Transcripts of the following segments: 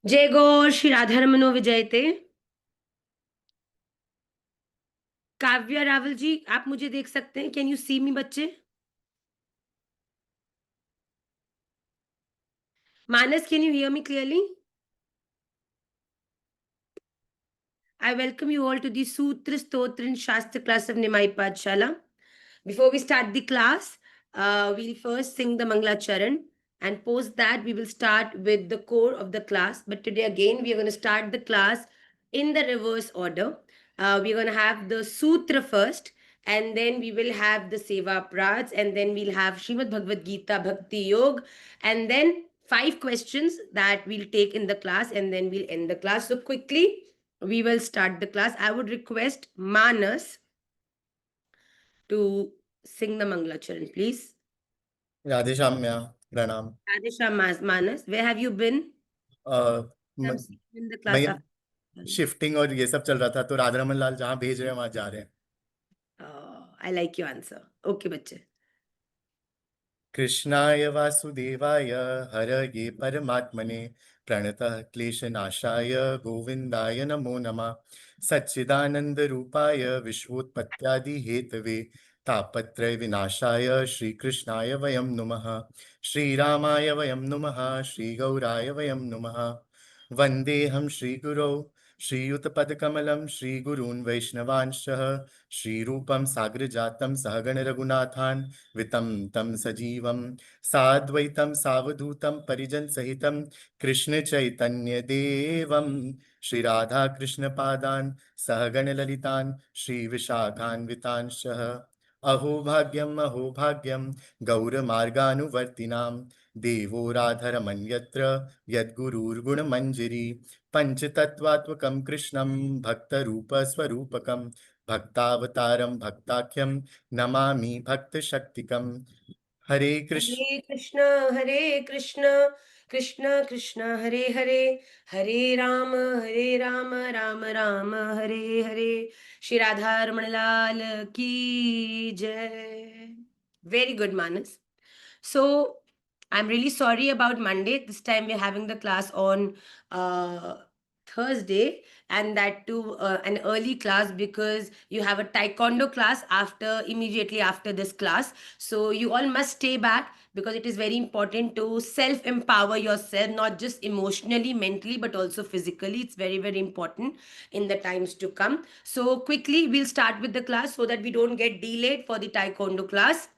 जय गौर श्री राधारमनो विजयते। काव्या रावल जी, आप मुझे देख सकते हैं? कैन यू सी मी बच्चे? Manas, can you hear me clearly? I welcome you all to the Sutra Stotra and Shastra class of Nimai Pathshala. Before we start the class, we'll first sing the Mangalacharan, and post that we will start with the core of the class. But today again, we are going to start the class in the reverse order. We're going to have the Sutra first, and then we will have the Seva Prats, and then we'll have Srimad Bhagavad Gita Bhakti Yog, and then 5 questions that we'll take in the class, and then we'll end the class. So quickly, we will start the class. I would request Manas to sing the Mangalacharan, please. Radhe Shyam म्या प्रणाम। Radhesha Manas, where have you been? A, I've म- seen you in the class मैं after. Shifting और ये सब चल रहा था तो राधारमन लाल जहाँ भेज रहे हैं वहां जा रहे हैं। I like your answer. Okay, बच्चे. कृष्णाय वासुदेवाय हरये परमात्मने प्रणतः क्लेशनाशाय गोविन्दाय नमो नमः। सच्चिदानंद रूपाय विश्वोत्पत्त्यादि हेतवे तापत्रय विनाशाय श्रीकृष्णाय वयं नुमः। श्रीरामाय वयं नुमः। श्रीगौराय वयं नुमः। वन्देऽहं श्रीगुरौ श्रीयुतपदकमलं श्रीगुरून् वैष्णवांश्च श्रीरूपं साग्रजातं सहगण रघुनाथान् वितं तं सजीवं साद्वैतं सावधूतं परिजनसहितं कृष्णचैतन्यदेवं श्रीराधाकृष्णपादान् सहगणललितान् श्रीविशाखान्वितांश्च अहो भाग्यं गौरमार्गानुवर्तिनां देवो राधरमन्यत्र यद्गुरुर्गुणमञ्जरी पञ्चतत्त्वात्मकं कृष्णं भक्तरूपस्वरूपकं भक्तावतारं भक्ताख्यं नमामि भक्तशक्तिकम्। हरे Krishna Hare Krishna, Krishna Krishna, Hare Hare, Hare Rama, Rama Rama, Hare Hare. Shri Radha Ramana Lal ki jai. Very good, Manas. So I'm really sorry about Monday. This time we're having the class on uh, Thursday, and that too an early class because you have a taekwondo class after immediately after this class. So you all must stay back because it is very important to self empower yourself, not just emotionally, mentally, but also physically. It's very, very important in the times to come. So quickly we'll start with the class so that we don't get delayed for the taekwondo class.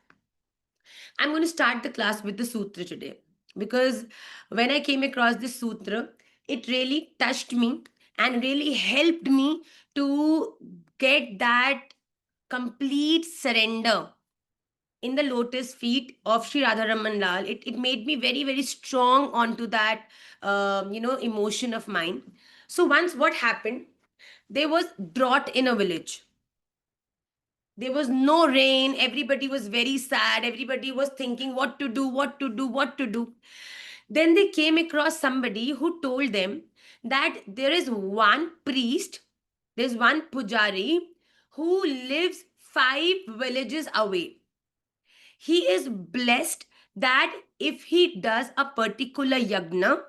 I'm going to start the class with the sutra today because when I came across this sutra, it really touched me and really helped me to get that complete surrender in the lotus feet of Sri Radharaman Lal. It made me very, very strong onto that, emotion of mine. So once what happened, there was drought in a village. There was no rain. Everybody was very sad. Everybody was thinking what to do, what to do, what to do. Then they came across somebody who told them that there is one priest, there's one pujari who lives 5 villages away. He is blessed that if he does a particular yagna,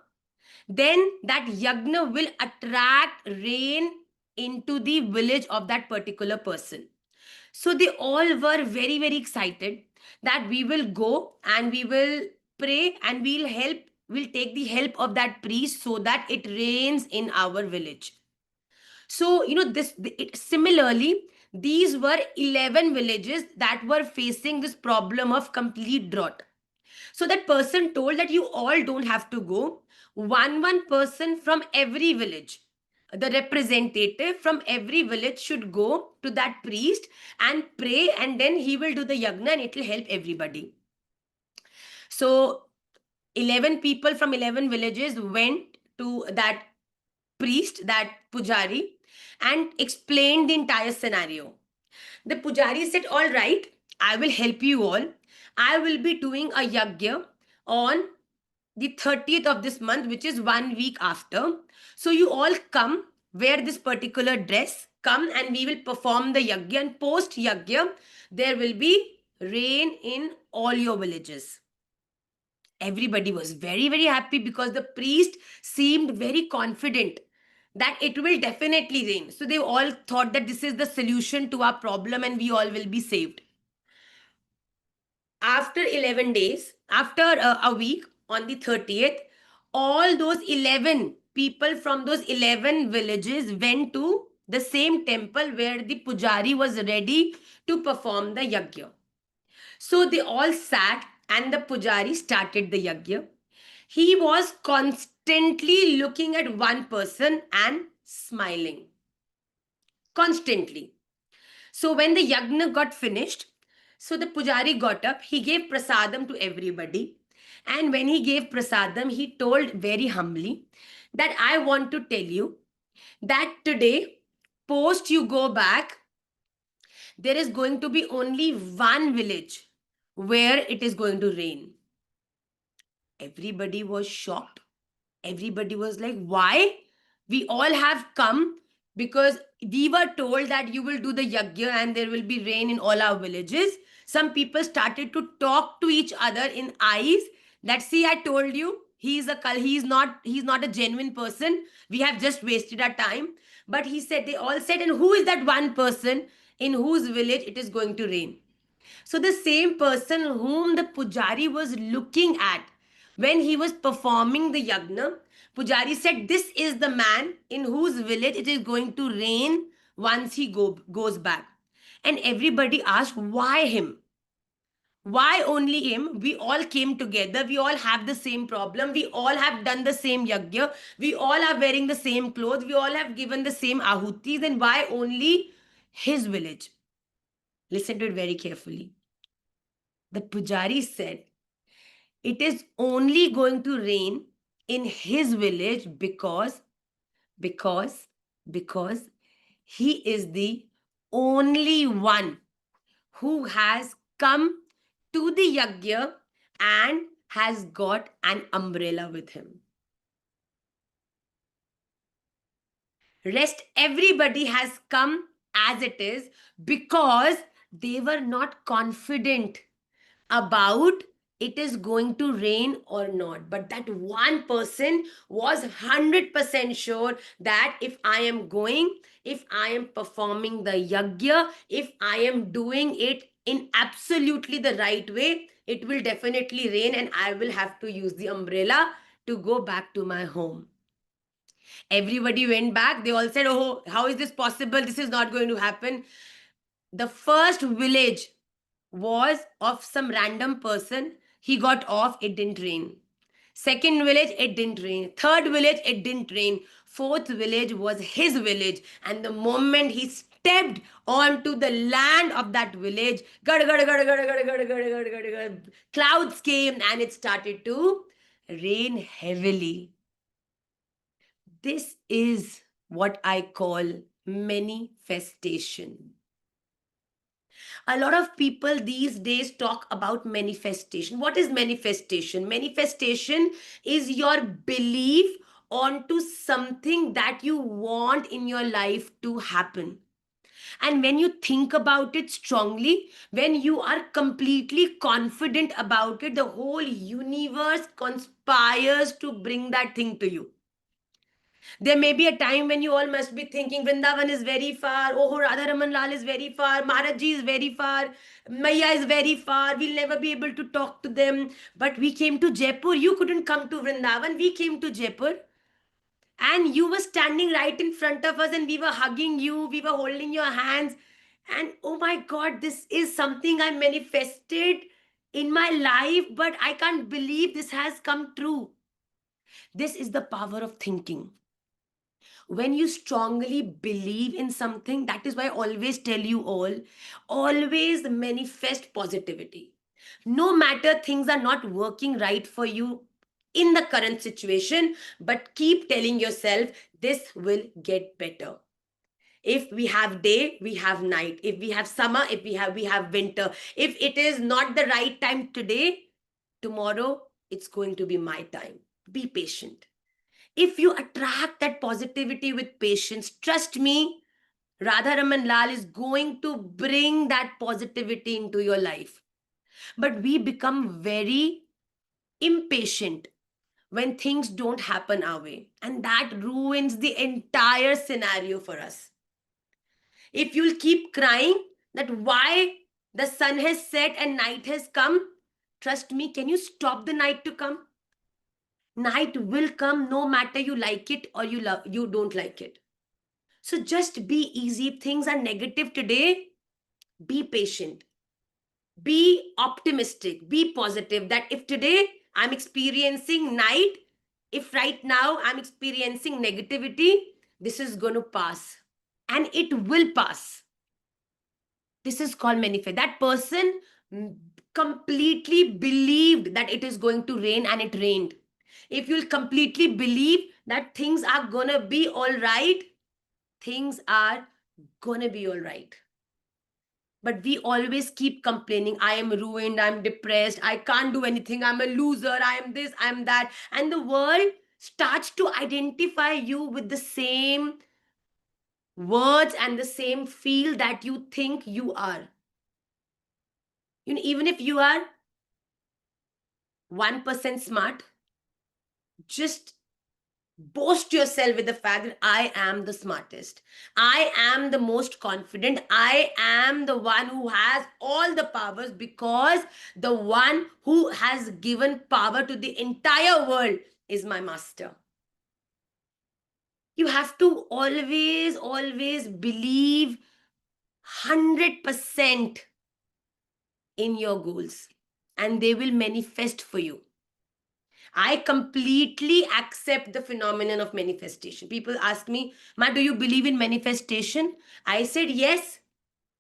then that yagna will attract rain into the village of that particular person. So they all were very, very excited that we will go and we will pray and we'll take the help of that priest so that it rains in our village. So, similarly, these were 11 villages that were facing this problem of complete drought. So that person told that you all don't have to go. One person from every village, the representative from every village should go to that priest and pray, and then he will do the yagna and it will help everybody. So 11 people from 11 villages went to that priest, that pujari, and explained the entire scenario. The pujari said, all right, I will help you all. I will be doing a yagya on the 30th of this month, which is 1 week after. So you all come, wear this particular dress, come and we will perform the yagya. And post yagya, there will be rain in all your villages. Everybody was very, very happy because the priest seemed very confident that it will definitely rain. So they all thought that this is the solution to our problem and we all will be saved. After 11 days, after a week, on the 30th, all those 11 people from those 11 villages went to the same temple where the pujari was ready to perform the yajna. So they all sat and the pujari started the yajna. He was constantly looking at one person and smiling. Constantly. So when the yajna got finished, so the pujari got up, he gave prasadam to everybody. And when he gave prasadam, he told very humbly that I want to tell you that today, post you go back, there is going to be only one village where it is going to rain. Everybody was shocked. Everybody was like, why? We all have come because we were told that you will do the yajna and there will be rain in all our villages. Some people started to talk to each other in eyes that, see, I told you, he's not a genuine person. We have just wasted our time. But he said, they all said, and who is that one person in whose village it is going to rain? So the same person whom the pujari was looking at when he was performing the yagna, pujari said, this is the man in whose village it is going to rain once he goes back. And everybody asked, why him? Why only him? We all came together. We all have the same problem. We all have done the same yagya. We all are wearing the same clothes. We all have given the same ahutis. Then why only his village? Listen to it very carefully. The pujari said, it is only going to rain in his village because, because he is the only one who has come to the yajna and has got an umbrella with him. Rest everybody has come as it is because they were not confident about it is going to rain or not. But that one person was 100% sure that if I am going, if I am performing the yajna, if I am doing it in absolutely the right way, it will definitely rain and I will have to use the umbrella to go back to my home. Everybody went back. They all said, oh, how is this possible? This is not going to happen. The first village was of some random person. He got off, it didn't rain. Second village, it didn't rain. Third village, it didn't rain. Fourth village was his village. And the moment he stepped onto the land of that village, clouds came and it started to rain heavily. This is what I call manifestation. A lot of people these days talk about manifestation. What is manifestation? Manifestation is your belief onto something that you want in your life to happen. And when you think about it strongly, when you are completely confident about it, the whole universe conspires to bring that thing to you. There may be a time when you all must be thinking Vrindavan is very far, oh Radha Raman Lal is very far, Maharaj Ji is very far, Maya is very far, we'll never be able to talk to them. But we came to Jaipur, you couldn't come to Vrindavan, we came to Jaipur. And you were standing right in front of us and we were hugging you, we were holding your hands. And oh my God, this is something I manifested in my life, but I can't believe this has come true. This is the power of thinking. When you strongly believe in something, that is why I always tell you all, always manifest positivity. No matter things are not working right for you in the current situation, but keep telling yourself, this will get better. If we have day, we have night. If we have summer, if we have winter. If it is not the right time today, tomorrow it's going to be my time. Be patient. If you attract that positivity with patience, trust me, Radha Raman Lal is going to bring that positivity into your life. But we become very impatient when things don't happen our way, and that ruins the entire scenario for us. If you'll keep crying that why the sun has set and night has come, trust me, can you stop the night to come? Night will come no matter you like it or you don't like it. So just be easy. If things are negative today, be patient, be optimistic, be positive. That if today I'm experiencing night, if right now I'm experiencing negativity, this is going to pass and it will pass. This is called manifest. That person completely believed that it is going to rain and it rained. If you'll completely believe that things are gonna be all right, things are gonna be all right. But we always keep complaining, I am ruined, I'm depressed, I can't do anything, I'm a loser, I am this, I'm that. And the world starts to identify you with the same words and the same feel that you think you are. You know, even if you are 1% smart, just boast yourself with the fact that I am the smartest, I am the most confident, I am the one who has all the powers, because the one who has given power to the entire world is my master. You have to always believe 100% in your goals, and they will manifest for you. I completely accept the phenomenon of manifestation. People ask me, Ma, do you believe in manifestation? I said, yes.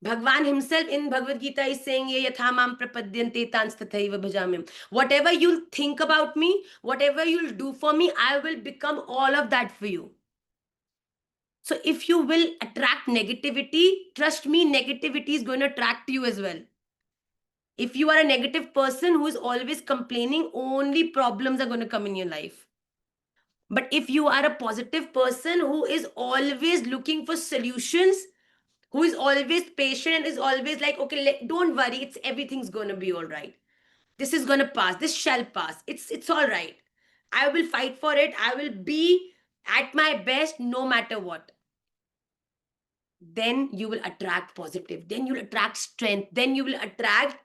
Bhagwan himself in Bhagavad Gita is saying, Ye yathamam prapadyante tanstataiva bhajamim. Whatever you'll think about me, whatever you'll do for me, I will become all of that for you. So if you will attract negativity, trust me, negativity is going to attract you as well. If you are a negative person who is always complaining, only problems are going to come in your life. But if you are a positive person who is always looking for solutions, who is always patient and is always like, okay, don't worry, it's everything's going to be all right. This is going to pass. This shall pass. It's all right. I will fight for it. I will be at my best no matter what. Then you will attract positive. Then you will attract strength. Then you will attract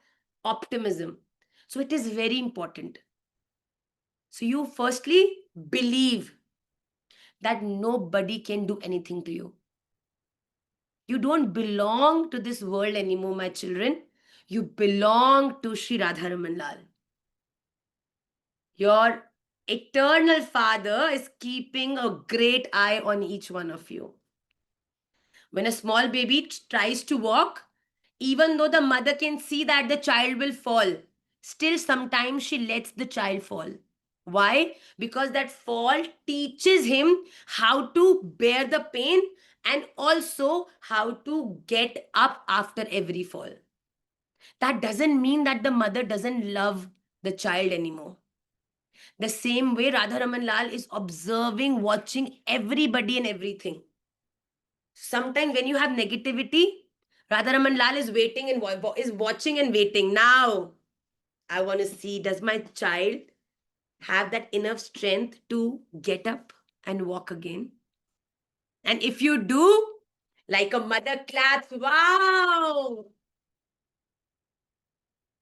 optimism. So it is very important. So you firstly believe that nobody can do anything to you. You don't belong to this world anymore, my children. You belong to Sri Radharaman Lal. Your eternal Father is keeping a great eye on each one of you. When a small baby tries to walk, even though the mother can see that the child will fall, still sometimes she lets the child fall. Why? Because that fall teaches him how to bear the pain and also how to get up after every fall. That doesn't mean that the mother doesn't love the child anymore. The same way Radharaman Lal is observing, watching everybody and everything. Sometimes when you have negativity, Radharaman Lal is waiting and is watching and waiting. Now, I want to see, does my child have that enough strength to get up and walk again? And if you do, like a mother claps, wow!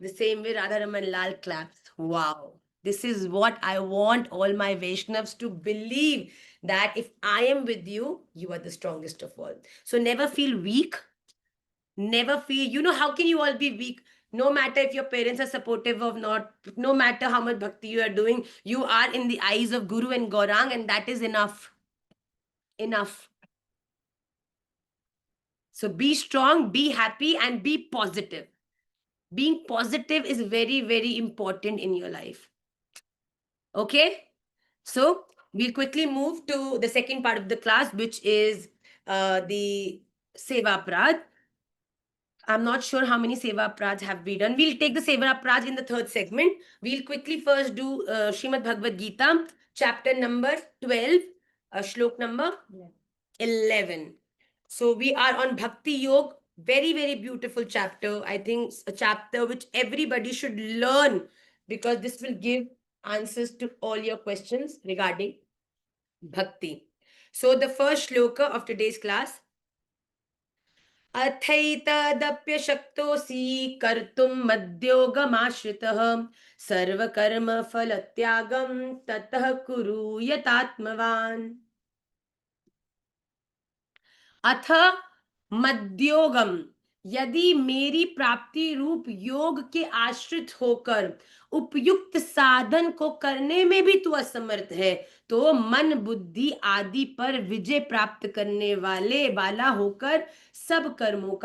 The same way Radharaman Lal claps, wow! This is what I want all my Vaishnavas to believe, that if I am with you, you are the strongest of all. So never feel weak. Never feel, how can you all be weak? No matter if your parents are supportive or not, no matter how much bhakti you are doing, you are in the eyes of Guru and Gaurang, and that is enough. Enough. So be strong, be happy, and be positive. Being positive is very, very important in your life. Okay? So we'll quickly move to the second part of the class, which is the Seva Prad. I'm not sure how many Seva Praj have we done. We'll take the Seva Praj in the third segment. We'll quickly first do Srimad Bhagavad Gita, chapter number 12, shlok number 11. So we are on Bhakti Yoga. Very, very beautiful chapter. I think a chapter which everybody should learn, because this will give answers to all your questions regarding bhakti. So the first shloka of today's class, अथैतदप्यशक्तोऽसि कर्तुं मद्योगमाश्रितः सर्वकर्मफलत्यागं ततः कुरु यतात्मवान्. अथ मद्योगम, यदि मेरी प्राप्ति रूप योग के आश्रित होकर उपयुक्त साधन को करने में भी तू असमर्थ है, तो मन बुद्धि आदि पर विजय प्राप्त करने वाला होकर सब कर्मों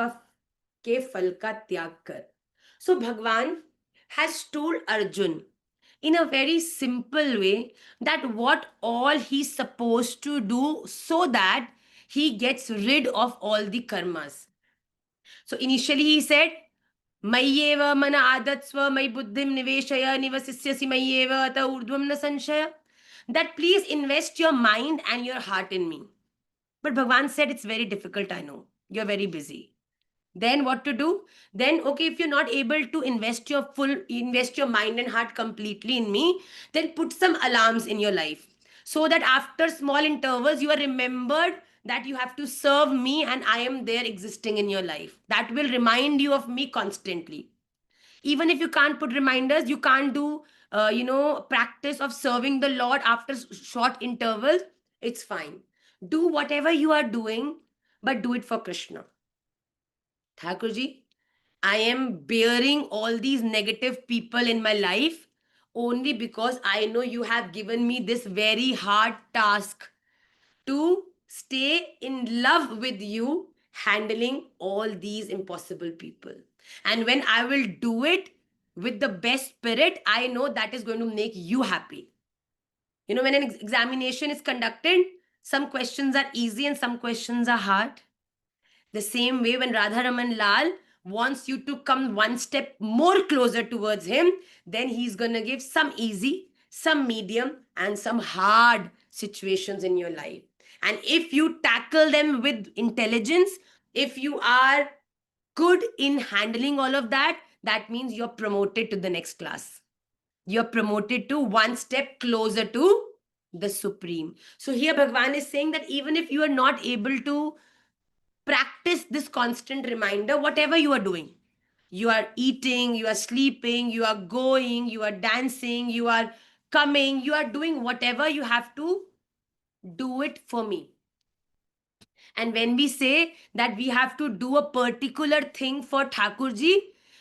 के फल का त्याग कर. सो भगवान has told Arjun in a very simple way that what all he's supposed to do so that he gets rid of all the karmas. So initially he said, Mayyeva mana adatsva may buddhim niveshaya nivasisyasi mayyeva ata urdhvam na sanshaya. That please invest your mind and your heart in me. But Bhagwan said, it's very difficult, I know. You're very busy. Then what to do? Then okay, if you're not able to invest your mind and heart completely in me, then put some alarms in your life, so that after small intervals you are remembered that you have to serve me and I am there existing in your life. That will remind you of me constantly. Even if you can't put reminders, you can't do practice of serving the Lord after short intervals, it's fine. Do whatever you are doing, but do it for Krishna. Thakurji, I am bearing all these negative people in my life only because I know you have given me this very hard task to stay in love with you, handling all these impossible people. And when I will do it with the best spirit, I know that is going to make you happy. You know, when an examination is conducted, some questions are easy and some questions are hard. The same way, when Radharaman Lal wants you to come one step more closer towards him, then he's going to give some easy, some medium, and some hard situations in your life. And if you tackle them with intelligence, if you are good in handling all of that, that means you're promoted to the next class. You're promoted to one step closer to the Supreme. So here Bhagwan is saying that even if you are not able to practice this constant reminder, whatever you are doing, you are eating, you are sleeping, you are going, you are dancing, you are coming, you are doing whatever, you have to do it for me. And when we say that we have to do a particular thing for Thakurji,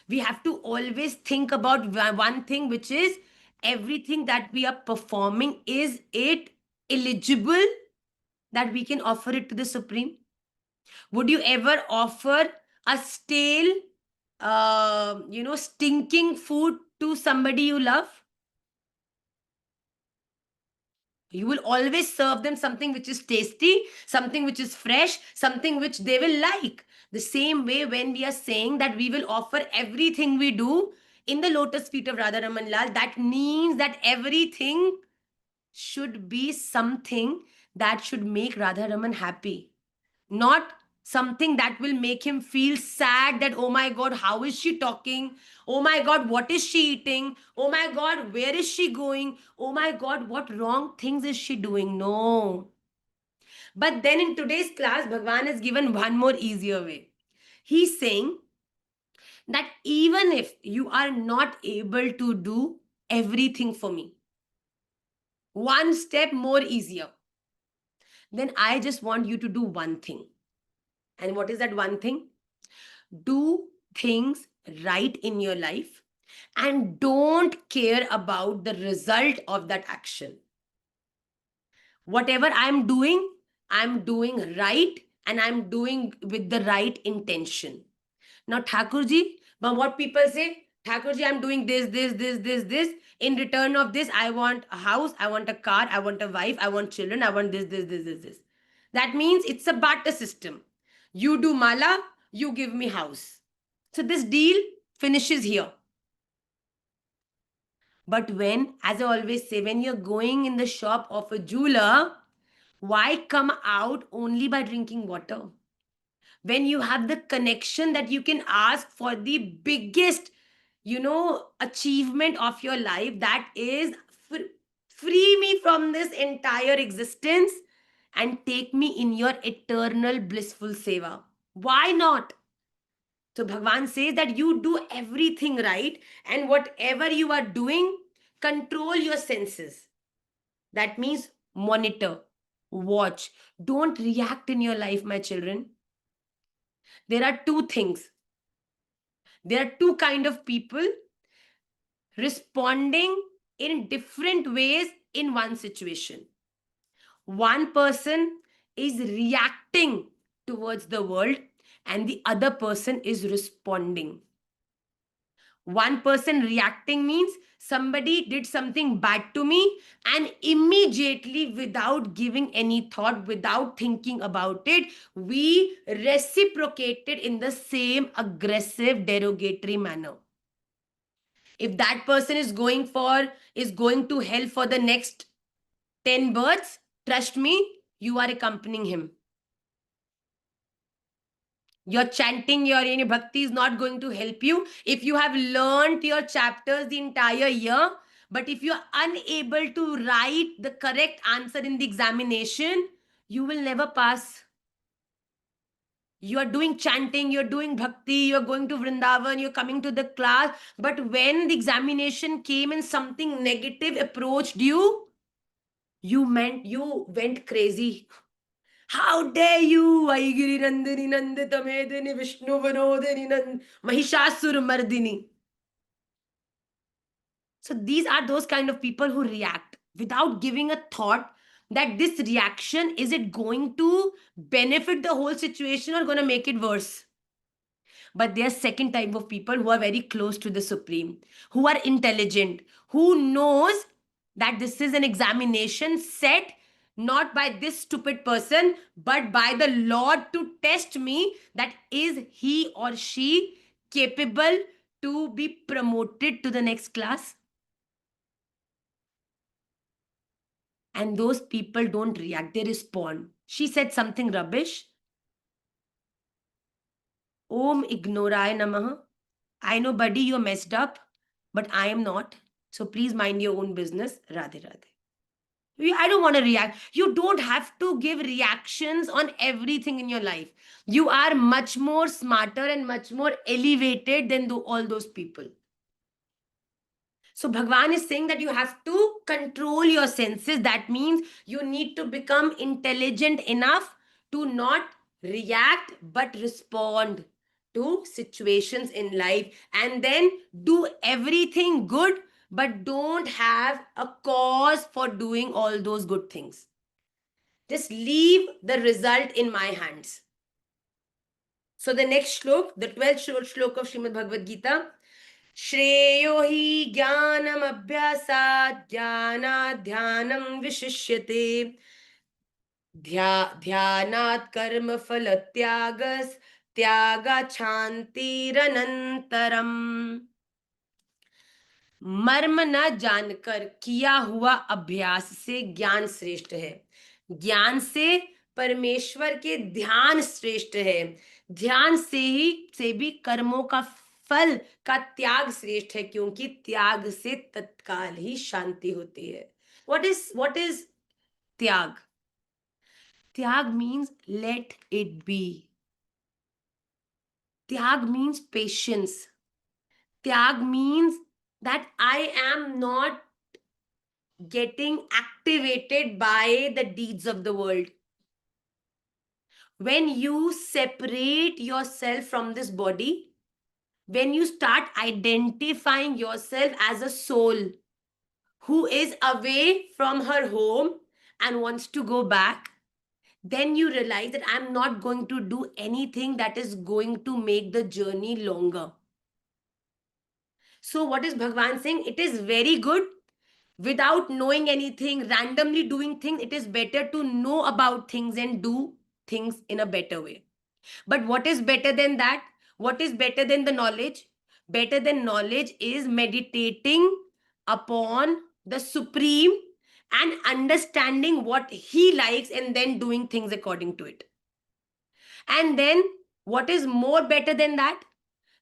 we have to always think about one thing, which is everything that we are performing, is it eligible that we can offer it to the Supreme? Would you ever offer a stale, stinking food to somebody you love? You will always serve them something which is tasty, something which is fresh, something which they will like. The same way, when we are saying that we will offer everything we do in the lotus feet of Radharaman Lal, that means that everything should be something that should make Radharaman happy, not something that will make him feel sad that, oh my God, how is she talking? Oh my God, what is she eating? Oh my God, where is she going? Oh my God, what wrong things is she doing? No. But then in today's class, Bhagwan has given one more easier way. He's saying that even if you are not able to do everything for me, one step more easier, then I just want you to do one thing. And what is that one thing? Do things right in your life and don't care about the result of that action. Whatever I'm doing right, and I'm doing with the right intention. Now, Thakurji, but what people say, Thakurji, I'm doing this. In return of this, I want a house, I want a car, I want a wife, I want children, I want this. That means it's a barter system. You do mala, you give me house. So this deal finishes here. But when, as I always say, when you're going in the shop of a jeweler, why come out only by drinking water? When you have the connection that you can ask for the biggest, achievement of your life, that is free me from this entire existence and take me in your eternal blissful seva. Why not? So Bhagwan says that you do everything right, and whatever you are doing, control your senses. That means monitor, watch. Don't react in your life, my children. There are two things. There are two kind of people responding in different ways in one situation. One person is reacting towards the world, and the other person is responding. One person reacting means somebody did something bad to me, and immediately, without giving any thought, without thinking about it, we reciprocated in the same aggressive, derogatory manner. If that person is going to hell for the next 10 births, trust me, you are accompanying him. Your chanting, your bhakti is not going to help you. If you have learned your chapters the entire year, but if you are unable to write the correct answer in the examination, you will never pass. You are doing chanting, you're doing bhakti, you're going to Vrindavan, you're coming to the class, but when the examination came and something negative approached you, you went crazy. How dare you, Aigiri Nandini Nandita Medini Vishnu Vanodini Mahishasur Mardini. So these are those kind of people who react without giving a thought that this reaction, is it going to benefit the whole situation or going to make it worse? But there's second type of people who are very close to the Supreme, who are intelligent, who knows that this is an examination set not by this stupid person, but by the Lord to test me, that is he or she capable to be promoted to the next class. And those people don't react, they respond. She said something rubbish. Om Ignorai Namah. I know, buddy, you're messed up, but I am not. So please mind your own business. Radhe Radhe. I don't want to react. You don't have to give reactions on everything in your life. You are much more smarter and much more elevated than all those people. So Bhagwan is saying that you have to control your senses. That means you need to become intelligent enough to not react but respond to situations in life, and then do everything good, but don't have a cause for doing all those good things. Just leave the result in my hands. So the next shlok, the 12th shlok of Srimad Bhagavad Gita. श्रेयो हि ज्ञानम अभ्यासात् ज्ञानात् ध्यानं विशिष्यते ध्यानात् कर्म फल त्यागस् त्यागात् शान्तिरनन्तरम्। मर्म न जानकर किया हुआ अभ्यास से ज्ञान श्रेष्ठ है। ज्ञान से परमेश्वर के ध्यान श्रेष्ठ है। ध्यान से भी कर्मों का फल का त्याग श्रेष्ठ है, क्योंकि त्याग से तत्काल ही शांति होती है। what is त्याग? त्याग means let it be. त्याग means patience. त्याग means that I am not getting activated by the deeds of the world. When you separate yourself from this body, when you start identifying yourself as a soul who is away from her home and wants to go back, then you realize that I'm not going to do anything that is going to make the journey longer. So what is Bhagwan saying? It is very good without knowing anything, randomly doing things. It is better to know about things and do things in a better way. But what is better than that? What is better than the knowledge? Better than knowledge is meditating upon the Supreme and understanding what he likes and then doing things according to it. And then what is more better than that?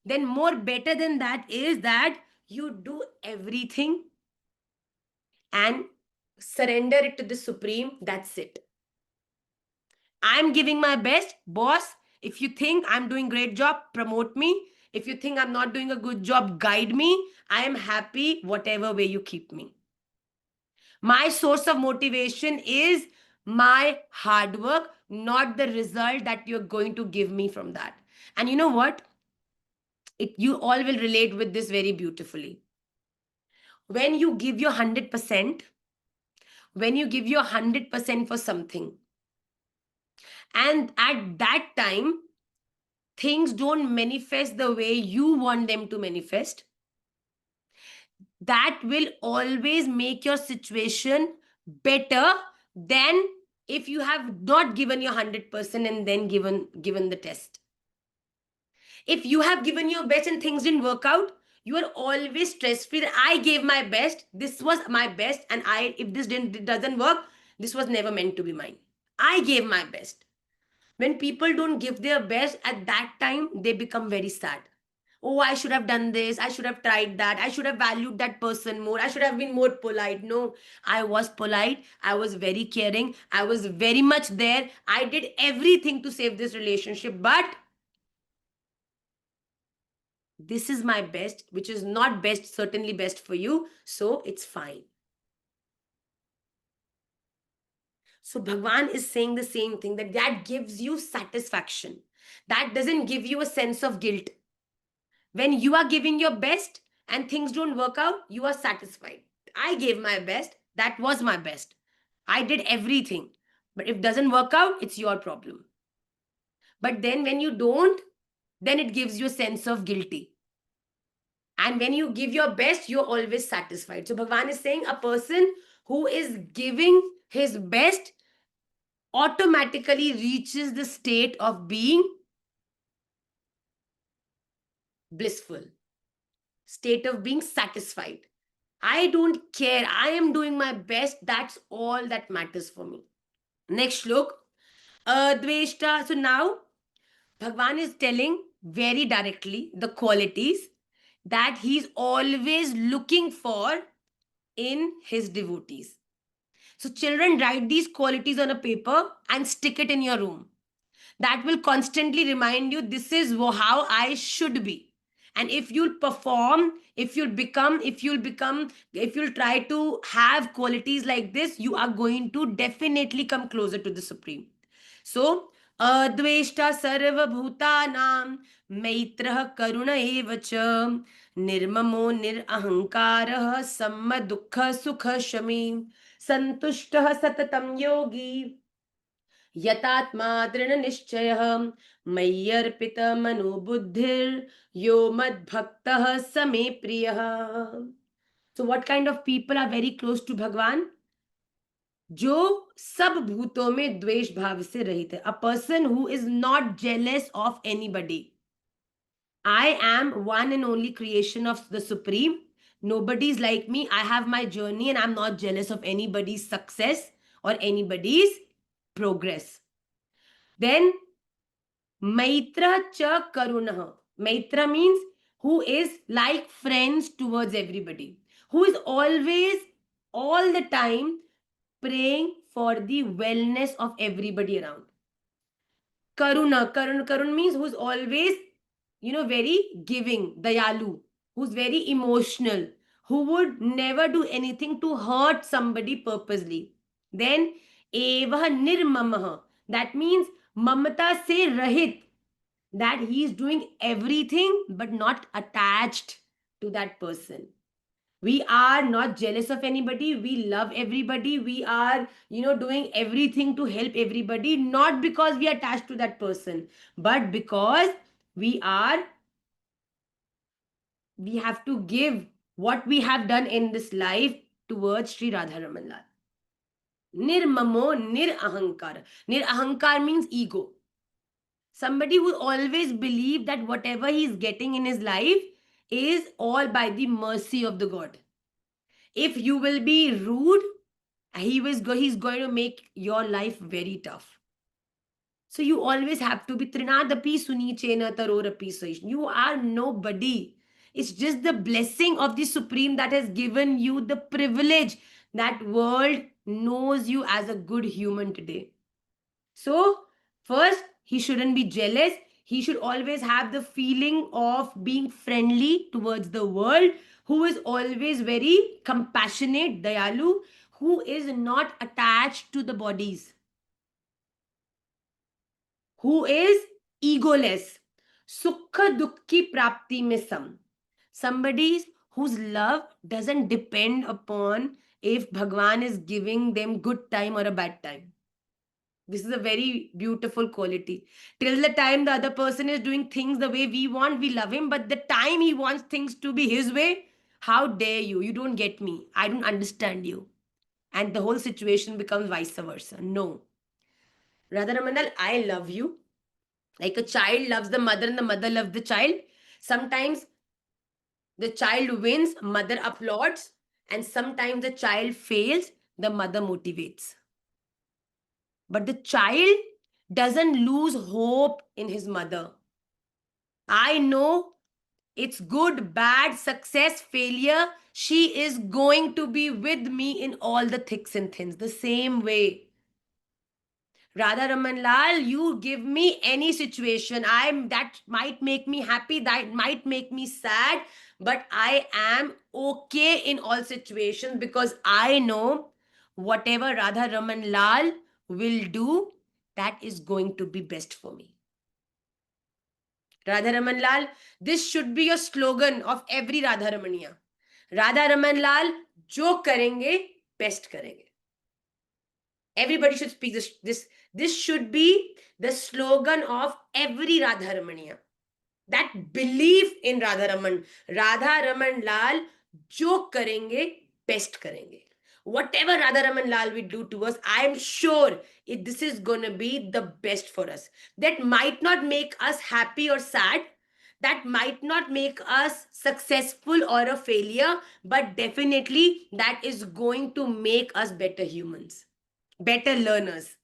Then more better than that is that you do everything and surrender it to the Supreme. That's it. I'm giving my best. Boss, if you think I'm doing great job, promote me. If you think I'm not doing a good job, guide me. I am happy whatever way you keep me. My source of motivation is my hard work, not the result that you're going to give me from that. And you know what? You all will relate with this very beautifully. When you give your 100%, when you give your 100% for something, and at that time, things don't manifest the way you want them to manifest, that will always make your situation better than if you have not given your 100% and then given the test. If you have given your best and things didn't work out, you are always stress free that I gave my best, this was my best, and I if this doesn't work, this was never meant to be mine. I gave my best. When people don't give their best at that time, they become very sad. Oh, I should have done this, I should have tried that, I should have valued that person more, I should have been more polite. No, I was polite, I was very caring, I was very much there, I did everything to save this relationship, but this is my best, which is not best, certainly best for you, so it's fine. So Bhagwan is saying the same thing, that gives you satisfaction. That doesn't give you a sense of guilt. When you are giving your best and things don't work out, you are satisfied. I gave my best, that was my best. I did everything. But if it doesn't work out, it's your problem. But then when you don't, then it gives you a sense of guilty. And when you give your best, you're always satisfied. So Bhagwan is saying a person who is giving his best automatically reaches the state of being blissful, state of being satisfied. I don't care. I am doing my best. That's all that matters for me. Next look. Dveshta. So now Bhagwan is telling very directly the qualities that he's always looking for in his devotees. So children, write these qualities on a paper and stick it in your room. That will constantly remind you this is how I should be. And if you'll perform, if you'll try to have qualities like this, you are going to definitely come closer to the Supreme. So, adveshta sarva bhutanam maitrah karuna evacha nirmamo nirahankarah samma dukkha sukha shami santushtah satatam yogi यतात्मा दृढ़ निश्चय मय्यर्पित मनोबुद्धिर यो मद्भक्तः समे प्रियः. So what kind of people are very close to Bhagwan? जो सब भूतों में द्वेष भाव से रहित है. A person who is not jealous of anybody. I am one and only creation of the Supreme. Nobody is like me. I have my journey and I'm not jealous of anybody's success or anybody's progress. Then Maitra cha karunah. Maitra means who is like friends towards everybody, who is always, all the time praying for the wellness of everybody around. Karun means who's always, very giving, dayalu, who's very emotional, who would never do anything to hurt somebody purposely. Then evah nirmamah. That means mamata se rahit, that he is doing everything but not attached to that person. We are not jealous of anybody. We love everybody. We are, doing everything to help everybody, not because we are attached to that person, but because we have to give what we have done in this life towards Sri Radharaman Lal. Nirmamo nirahankar. Nirahankar means ego. Somebody who always believes that whatever he is getting in his life is all by the mercy of the God. If you will be rude, he's going to make your life very tough. So you always have to be trinadapi sunichena tarorapi saish. You are nobody. It's just the blessing of the Supreme that has given you the privilege that world knows you as a good human today. So, first, he shouldn't be jealous. He should always have the feeling of being friendly towards the world, who is always very compassionate, dayalu, who is not attached to the bodies, who is egoless. Sukha dukhi prapti mein sam. Somebody whose love doesn't depend upon if Bhagwan is giving them good time or a bad time. This is a very beautiful quality. Till the time the other person is doing things the way we want, we love him. But the time he wants things to be his way, how dare you? You don't get me. I don't understand you. And the whole situation becomes vice versa. No. Radha Ramanal, I love you. Like a child loves the mother and the mother loves the child. Sometimes the child wins, mother applauds. And sometimes the child fails, the mother motivates. But the child doesn't lose hope in his mother. I know it's good, bad, success, failure. She is going to be with me in all the thicks and thins, the same way. Radha Raman Lal, you give me any situation. That might make me happy, that might make me sad, but I am okay in all situations because I know whatever Radha Raman Lal will do, that is going to be best for me. Radha Raman Lal, this should be your slogan of every Radha Ramaniya. Radha Raman Lal, jo karenge, best karenge. Everybody should speak this should be the slogan of every Radha Ramaniya. That belief in Radha Raman. Radha Raman Lal, jo karenge, best karenge. Whatever Radha Raman Lal will do to us, I am sure this is going to be the best for us. That might not make us happy or sad. That might not make us successful or a failure, but definitely that is going to make us better humans, better learners.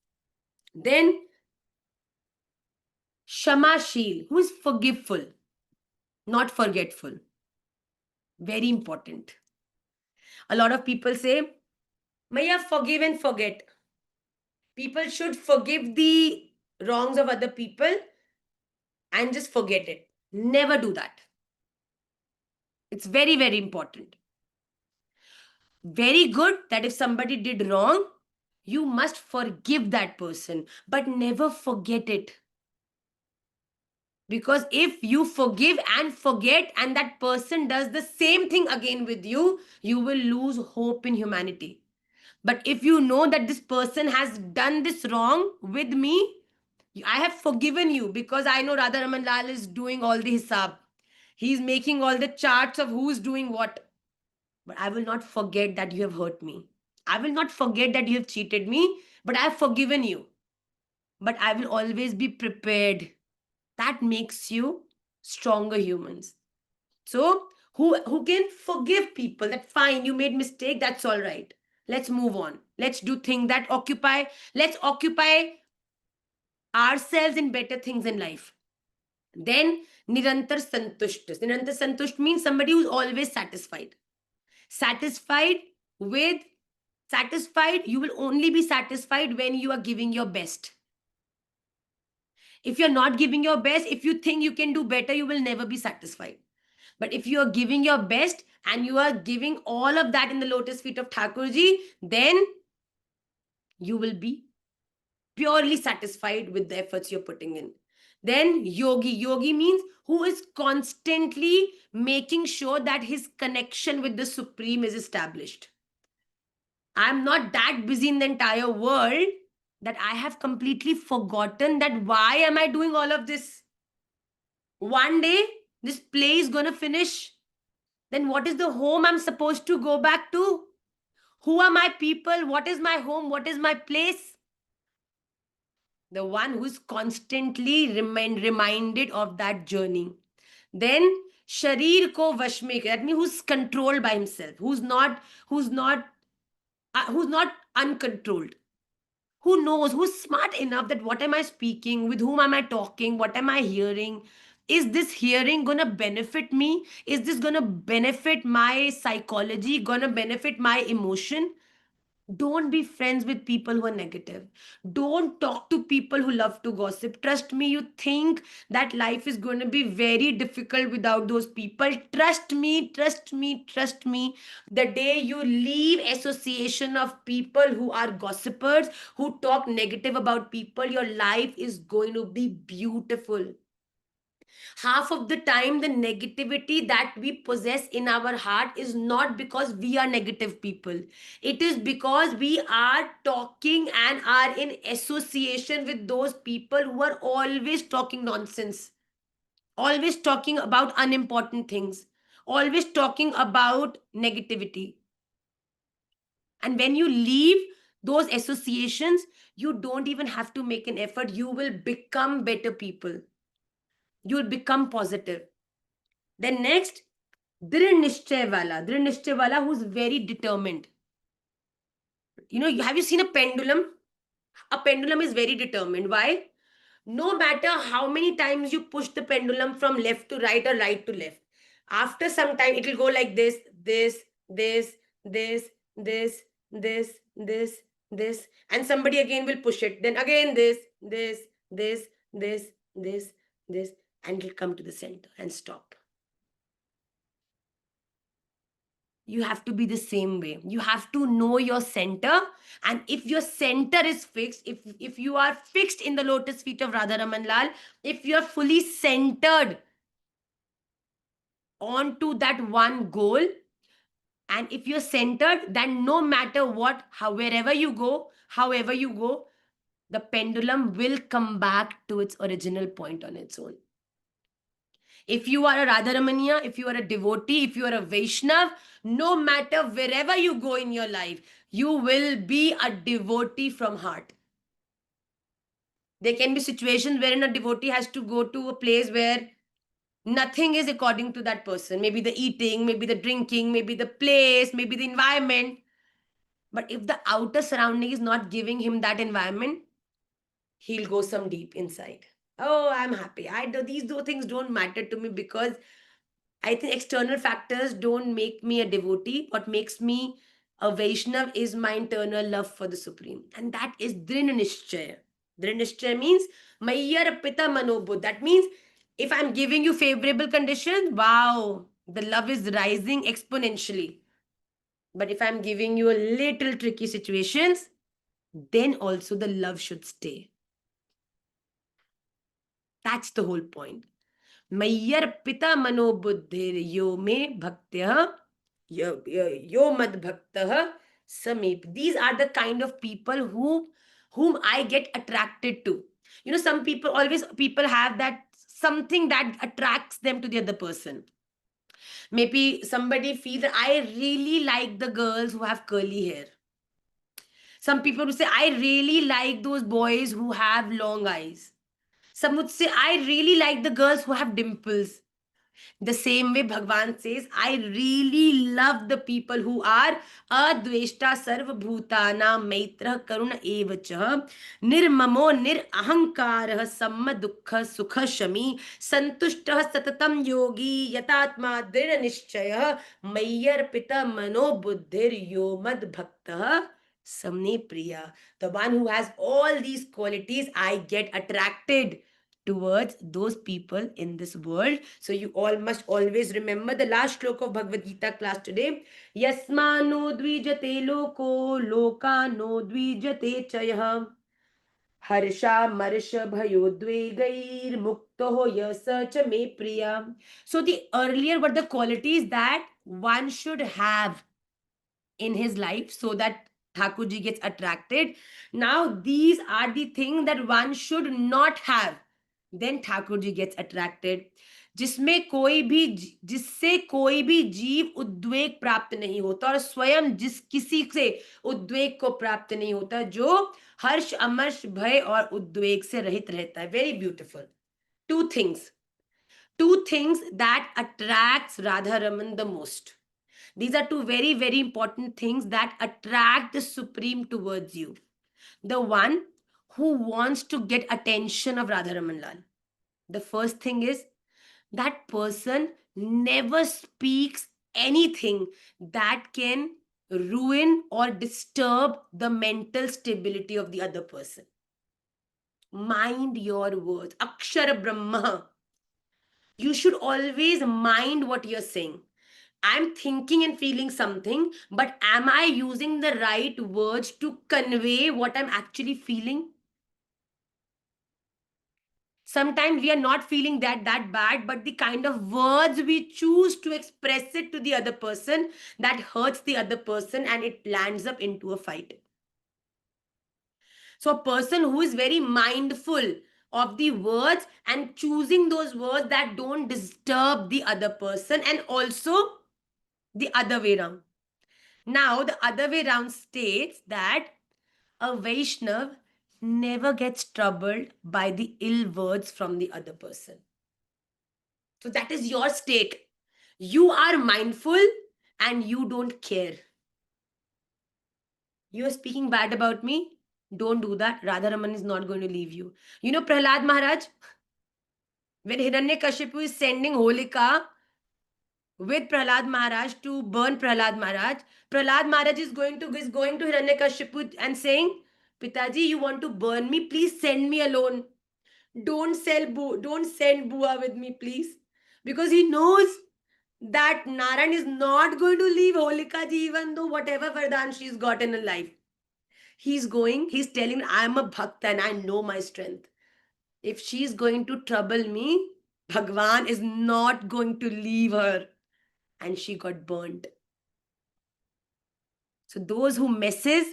Then Shamashil, who is forgiveful, not forgetful. Very important. A lot of people say, Maya, forgive and forget. People should forgive the wrongs of other people and just forget it. Never do that. It's very, very important. Very good that if somebody did wrong, you must forgive that person, but never forget it. Because if you forgive and forget and that person does the same thing again with you, you will lose hope in humanity. But if you know that this person has done this wrong with me, I have forgiven you because I know Radha Raman Lal is doing all the hisab. He's making all the charts of who's doing what. But I will not forget that you have hurt me. I will not forget that you have cheated me, but I have forgiven you. But I will always be prepared. That makes you stronger humans. So, who can forgive people that fine, you made mistake, that's all right. Let's move on. Let's do things that occupy. Let's occupy ourselves in better things in life. Then Nirantar Santushta. Nirantar Santusht means somebody who's always satisfied. Satisfied with satisfied, you will only be satisfied when you are giving your best. If you're not giving your best, if you think you can do better, you will never be satisfied. But if you are giving your best and you are giving all of that in the lotus feet of Thakurji, then you will be purely satisfied with the efforts you're putting in. Then yogi. Yogi means who is constantly making sure that his connection with the Supreme is established. I'm not that busy in the entire world that I have completely forgotten that why am I doing all of this? One day, this play is going to finish. Then what is the home I'm supposed to go back to? Who are my people? What is my home? What is my place? The one who's constantly reminded of that journey. Then sharir ko vash mein, that means who's controlled by himself, who's not uncontrolled, who knows, who's smart enough that what am I speaking, with whom am I talking, what am I hearing, is this hearing gonna benefit me, is this gonna benefit my psychology, gonna benefit my emotion? Don't be friends with people who are negative. Don't talk to people who love to gossip. Trust me, you think that life is going to be very difficult without those people. Trust me, trust me, trust me. The day you leave association of people who are gossipers, who talk negative about people, your life is going to be beautiful. Half of the time, the negativity that we possess in our heart is not because we are negative people. It is because we are talking and are in association with those people who are always talking nonsense, always talking about unimportant things, always talking about negativity. And when you leave those associations, you don't even have to make an effort. You will become better people. You will become positive. Then next, Dृढ़ निश्चय वाला who's very determined. Have you seen a pendulum? A pendulum is very determined. Why? No matter how many times you push the pendulum from left to right or right to left, after some time it will go like this, this, this, this, this, this, and somebody again will push it. Then again this, this, this, this, this, and it'll come to the center and stop. You have to be the same way. You have to know your center, and if your center is fixed, if you are fixed in the lotus feet of Radha Raman Lal, if you are fully centered onto that one goal, and if you're centered, then no matter what, wherever you go, however you go, the pendulum will come back to its original point on its own. If you are a Radharamaniya, if you are a devotee, if you are a Vaishnav, no matter wherever you go in your life, you will be a devotee from heart. There can be situations wherein a devotee has to go to a place where nothing is according to that person. Maybe the eating, maybe the drinking, maybe the place, maybe the environment. But if the outer surrounding is not giving him that environment, he'll go some deep inside. Oh, I'm happy. These two things don't matter to me, because I think external factors don't make me a devotee. What makes me a Vaishnav is my internal love for the Supreme. And that is Drin Nishchaya. Drin Nishchaya means Mayyar Pita Manobudh. That means if I'm giving you favorable conditions, wow, the love is rising exponentially. But if I'm giving you a little tricky situations, then also the love should stay. That's the whole point. मय्यर्पिता मनोबुद्धिर yo may भक्त्य yo mad bhaktah samip. These are the kind of people whom I get attracted to. Some people have that something that attracts them to the other person. Maybe somebody feels that I really like the girls who have curly hair. Some people would say, I really like those boys who have long eyes. Some would say, I really like the girls who have dimples. The same way Bhagwan says, I really love the people who are adveshta sarvabhutana maitra karuna evacha nirmamo nirahankarah samma dukkha sukha shami santushtah satatam yogi yatatma dृढ़ निश्चयः मय्यर्पितः mano buddhir yo mad bhaktah samne priya. The one who has all these qualities, I get attracted towards those people in this world. So you all must always remember the last shloka of Bhagavad Gita class today. Yasmano dvijate loko lokano dvijate chayah harsha marsha bhayodvegair mukto yasa cha me priya. So the earlier were the qualities that one should have in his life so that Thakurji gets attracted. Now these are the things that one should not have, then Thakur ji gets attracted. जिससे कोई भी जीव उद्वेग प्राप्त नहीं होता, और स्वयं किसी से उद्वेग को प्राप्त नहीं होता, जो हर्ष अमर्ष भय और उद्वेग से रहित रहता है. Very beautiful. two things that attracts Radha Raman the most. These are two very, very important things that attract the Supreme towards you. The one who wants to get attention of Radha Raman Lal. The first thing is that person never speaks anything that can ruin or disturb the mental stability of the other person. Mind your words. Akshara Brahma. You should always mind what you're saying. I'm thinking and feeling something, but am I using the right words to convey what I'm actually feeling? Sometimes we are not feeling that bad, but the kind of words we choose to express it to the other person, that hurts the other person and it lands up into a fight. So a person who is very mindful of the words and choosing those words that don't disturb the other person, and also the other way around. Now the other way around states that a Vaishnav never gets troubled by the ill words from the other person. So that is your state. You are mindful and you don't care. You are speaking bad about me. Don't do that. Radharaman is not going to leave you. You know Prahlad Maharaj, when Hiranyakashipu is sending Holika with Prahlad Maharaj to burn Prahlad Maharaj is going to Hiranyakashipu and saying, Pitaji, you want to burn me? Please send me alone. Don't send Bua with me, please. Because he knows that Naran is not going to leave Holika ji, even though whatever Vardhan she's got in her life. He's telling, I'm a Bhakta and I know my strength. If she's going to trouble me, Bhagwan is not going to leave her. And she got burnt. So those who messes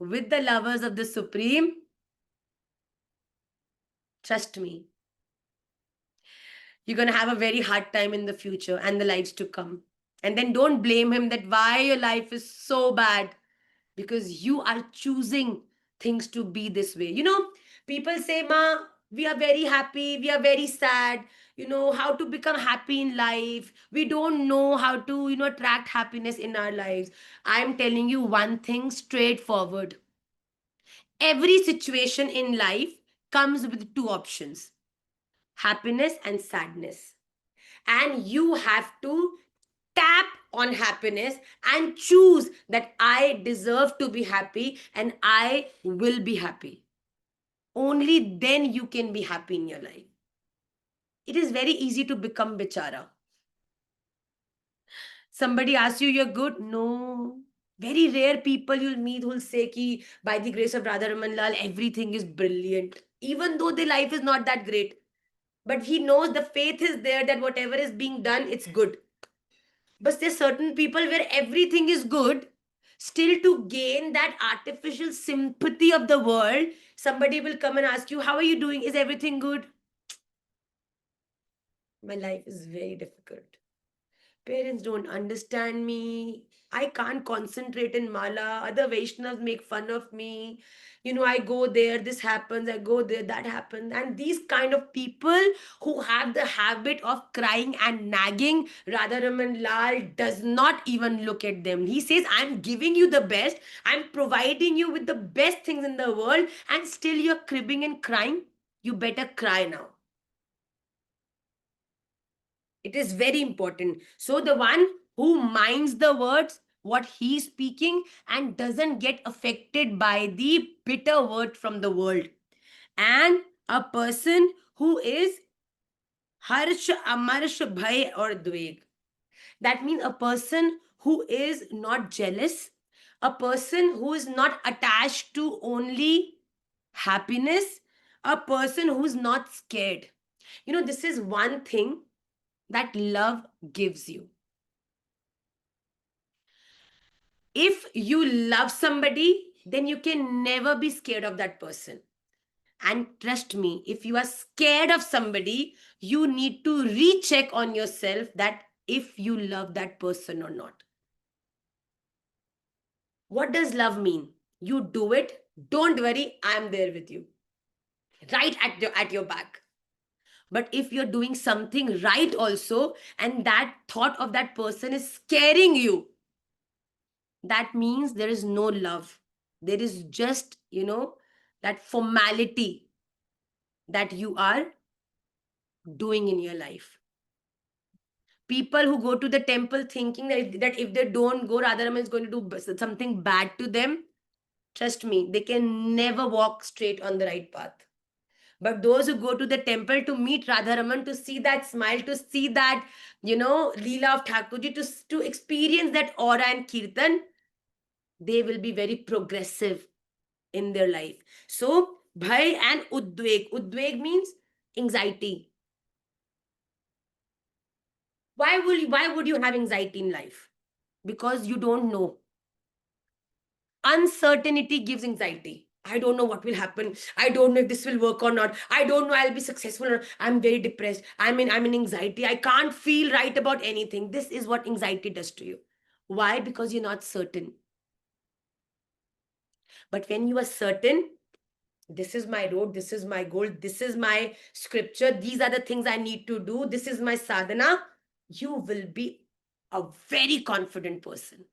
with the lovers of the Supreme, trust me, you're going to have a very hard time in the future and the lives to come. And then don't blame him that why your life is so bad, because you are choosing things to be this way. People say, Ma, we are very happy, we are very sad, how to become happy in life. We don't know how to, attract happiness in our lives. I'm telling you one thing straightforward. Every situation in life comes with two options: happiness and sadness. And you have to tap on happiness and choose that I deserve to be happy and I will be happy. Only then you can be happy in your life. It is very easy to become bichara. Somebody asks you, you're good? No. Very rare people you'll meet who'll say ki, by the grace of Radha Raman Lal, everything is brilliant. Even though their life is not that great. But he knows the faith is there that whatever is being done, it's good. But there's certain people where everything is good, still to gain that artificial sympathy of the world, somebody will come and ask you, how are you doing? Is everything good? My life is very difficult. Parents don't understand me. I can't concentrate in Mala. Other Vaishnavas make fun of me. I go there, this happens, I go there, that happens. And these kind of people who have the habit of crying and nagging, Radharaman Lal does not even look at them. He says, I'm giving you the best, I'm providing you with the best things in the world, and still you're cribbing and crying. You better cry now. It is very important. So the one who minds the words, what he's speaking, and doesn't get affected by the bitter word from the world. And a person who is harsh, amarsh, bhay, or dveg. That means a person who is not jealous, a person who is not attached to only happiness, a person who is not scared. This is one thing that love gives you. If you love somebody, then you can never be scared of that person. And trust me, if you are scared of somebody, you need to recheck on yourself that if you love that person or not. What does love mean? You do it, don't worry, I'm there with you, right at your back. But if you're doing something right also, and that thought of that person is scaring you, that means there is no love. There is just, that formality that you are doing in your life. People who go to the temple thinking that if they don't go, Radharaman is going to do something bad to them. Trust me, they can never walk straight on the right path. But those who go to the temple to meet Radharaman, to see that smile, to see that, Leela of Thakurji, to experience that aura and kirtan, they will be very progressive in their life. So, bhai and udveg. Udveg means anxiety. Why would you have anxiety in life? Because you don't know. Uncertainty gives anxiety. I don't know what will happen. I don't know if this will work or not. I don't know I'll be successful or not. I'm very depressed. I'm in anxiety. I can't feel right about anything. This is what anxiety does to you. Why? Because you're not certain. But when you are certain, this is my road, this is my goal, this is my scripture, these are the things I need to do, this is my sadhana, you will be a very confident person.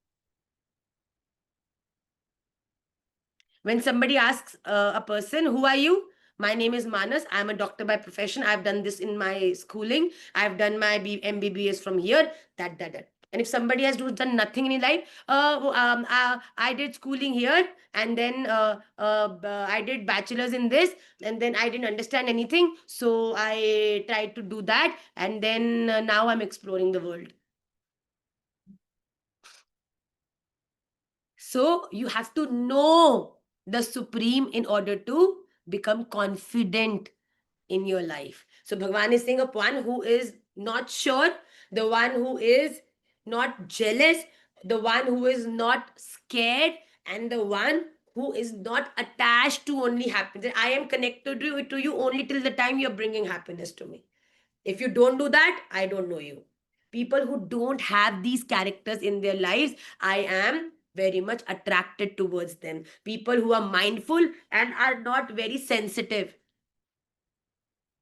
When somebody asks a person, who are you? My name is Manas. I'm a doctor by profession. I've done this in my schooling. I've done my MBBS from here. That. And if somebody has done nothing in his life, I did schooling here, and then I did bachelor's in this, and then I didn't understand anything. So I tried to do that, and then now I'm exploring the world. So you have to know the Supreme in order to become confident in your life. So Bhagwan is saying, one who is not sure, the one who is not jealous, the one who is not scared, and the one who is not attached to only happiness. I am connected to you only till the time you're bringing happiness to me. If you don't do that, I don't know you. People who don't have these characters in their lives, I am very much attracted towards them. People who are mindful and are not very sensitive.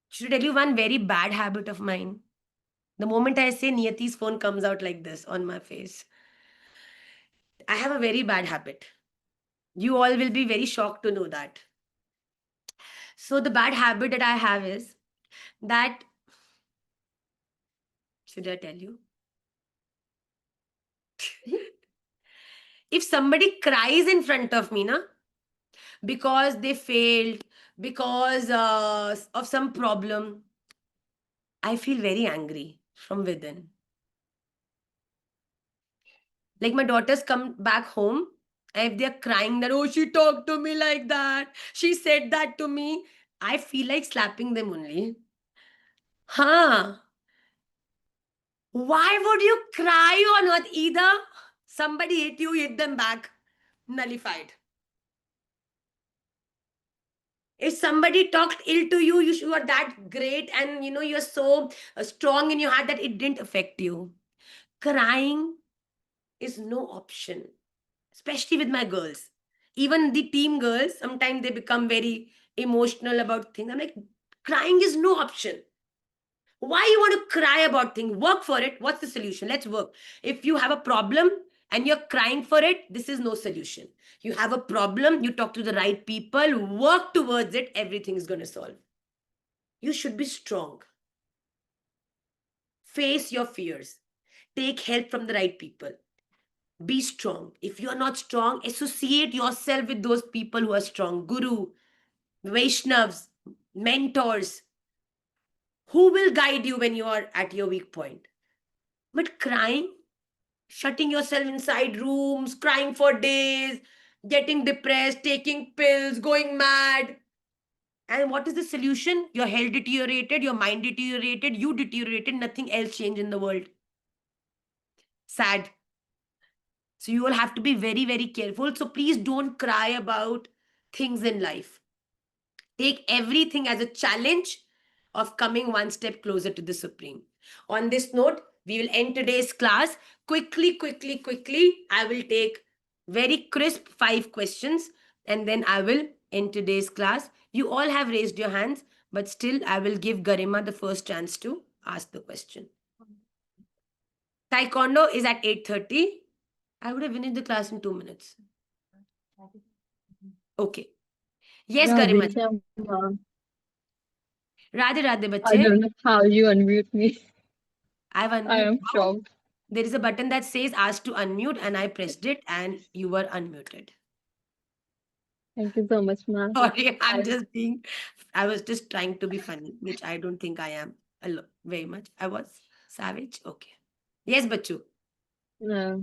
Should I tell you one very bad habit of mine? The moment I say Niyati's phone comes out like this on my face. I have a very bad habit. You all will be very shocked to know that. So the bad habit that I have is that, should I tell you? If somebody cries in front of me, because they failed, because of some problem, I feel very angry from within. Like my daughters come back home, and if they're crying that, oh, she talked to me like that, she said that to me, I feel like slapping them only. Huh? Why would you cry on earth? Either somebody hit you, hit them back, nullified. If somebody talked ill to you, you are that great, and you're so strong in your heart that it didn't affect you. Crying is no option, especially with my girls. Even the team girls, sometimes they become very emotional about things. I'm like, crying is no option. Why you want to cry about things? Work for it. What's the solution? Let's work. If you have a problem and you're crying for it, this is no solution. You have a problem, you talk to the right people, work towards it, everything is going to solve. You should be strong. Face your fears. Take help from the right people. Be strong. If you are not strong, associate yourself with those people who are strong. Guru, Vaishnavas, mentors, who will guide you when you are at your weak point. But crying, shutting yourself inside rooms, crying for days, getting depressed, taking pills, going mad. And what is the solution? Your health deteriorated, your mind deteriorated, you deteriorated, nothing else changed in the world. Sad. So you will have to be very, very careful. So please don't cry about things in life. Take everything as a challenge of coming one step closer to the Supreme. On this note, we will end today's class. Quickly, I will take very crisp 5 questions, and then I will end today's class. You all have raised your hands, but still I will give Garima the first chance to ask the question. Taekwondo is at 8:30. I would have finished the class in 2 minutes. Okay. Yes, Garima. Radhe Shyam, Radhe Radhe I bache. don't know how you unmute me. I've I unmuted am now. shocked. There is a button that says ask to unmute, and I pressed it, and you were unmuted. Thank you so much, ma'am. Sorry, I I was just trying to be funny, which I don't think I am very much. I was savage. Okay. Yes, Bachu. uh,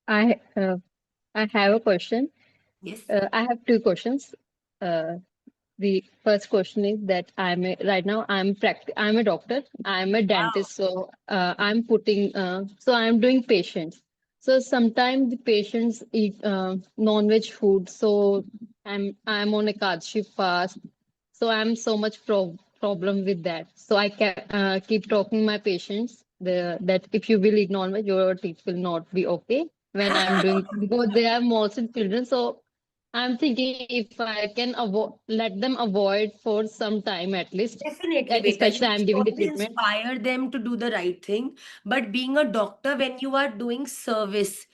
I uh, I have a question. Yes. I have two questions. Uh, the first question is that right now I'm a doctor. I'm a Wow. dentist, so I'm doing patients. So sometimes the patients eat non-veg food. So I'm on a Ekadashi fast. So I'm so much problem with that. So keep talking my patients that if you will eat non-veg, your teeth will not be okay when I'm doing because they are mostly children. So I'm thinking if I can let them avoid for some time at least, Definitely, beta. especially You I'm should giving the always treatment. inspire them to do the right thing. But being a doctor, when you are doing service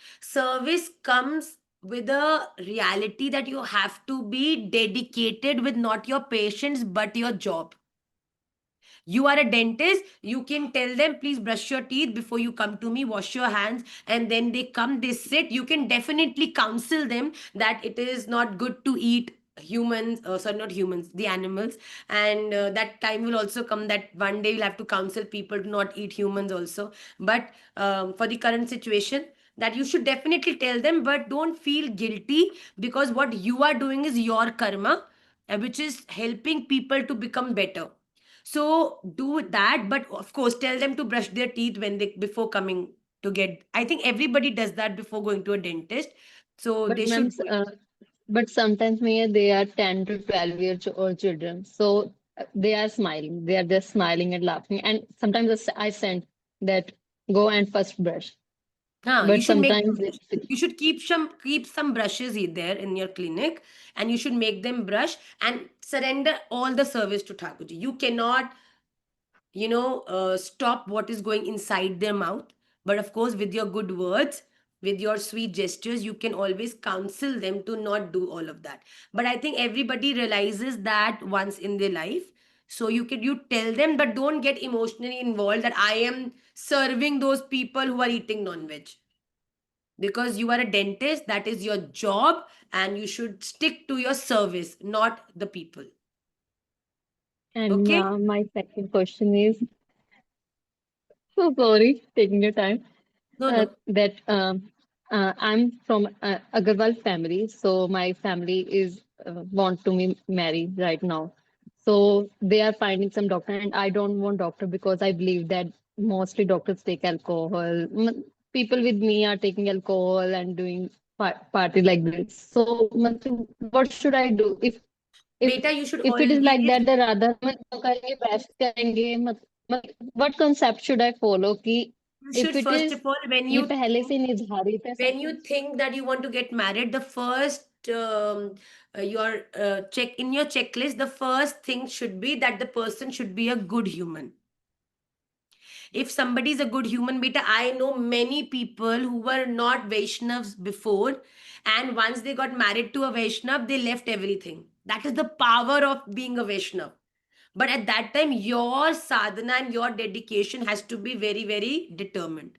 comes with a reality that you have to be dedicated with not your patients but your job. You are a dentist, you can tell them, please brush your teeth before you come to me, wash your hands, and then they come, they sit. You can definitely counsel them that it is not good to eat humans, sorry, not humans, the animals. And that time will also come that one day you'll have to counsel people to not eat humans also. But for the current situation, that you should definitely tell them, but don't feel guilty, because what you are doing is your karma, which is helping people to become better. So do that, but of course, tell them to brush their teeth when they before coming to get. I think everybody does that before going to a dentist, so But they ma'am, should do it. but sometimes they are 10 to 12 years old children. So they are smiling. They are just smiling and laughing. And sometimes I send that go and first brush. Huh, you But should make them sometimes brush. You should keep some brushes there in your clinic, and you should make them brush and surrender all the service to Thakurji. You cannot stop what is going inside their mouth. But of course, with your good words, with your sweet gestures, you can always counsel them to not do all of that. But I think everybody realizes that once in their life. So you tell them, but don't get emotionally involved that I am serving those people who are eating non-veg. Because you are a dentist, that is your job, and you should stick to your service, not the people. and Okay? my second question is so sorry taking your time. No, no. That I'm from Agarwal family, so my family is want to me marry right now. So they are finding some doctor, and I don't want doctor because I believe that mostly doctors take alcohol. People with me are taking alcohol and doing party like this. So what should I do if Beta, you should if it is always like that? The rather करेंगे best करेंगे what concept should I follow कि you if should it first is of all, ये पहले से निर्धारित है सब when you कुछ think that you want to get married, the first your check in your checklist, the first thing should be that the person should be a good human. If somebody is a good human, beta, I know many people who were not Vaishnavs before, and once they got married to a Vaishnav, they left everything. That is the power of being a Vaishnav. But at that time, your sadhana and your dedication has to be very, very determined.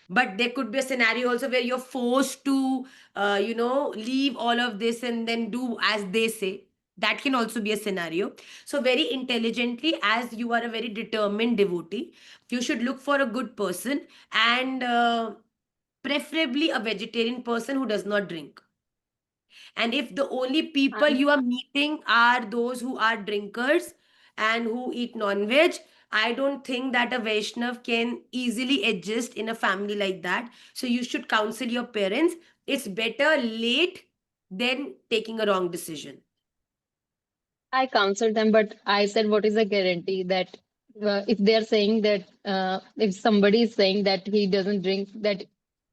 But there could be a scenario also where you're forced to leave all of this and then do as they say. That can also be a scenario. So very intelligently, as you are a very determined devotee, you should look for a good person, and preferably a vegetarian person who does not drink. And if the only people I'm you are meeting are those who are drinkers and who eat non-veg, I don't think that a Vaishnav can easily adjust in a family like that. So you should counsel your parents. It's better late than taking a wrong decision. I counseled them, but I said, what is the guarantee that if they are saying that if somebody is saying that he doesn't drink, that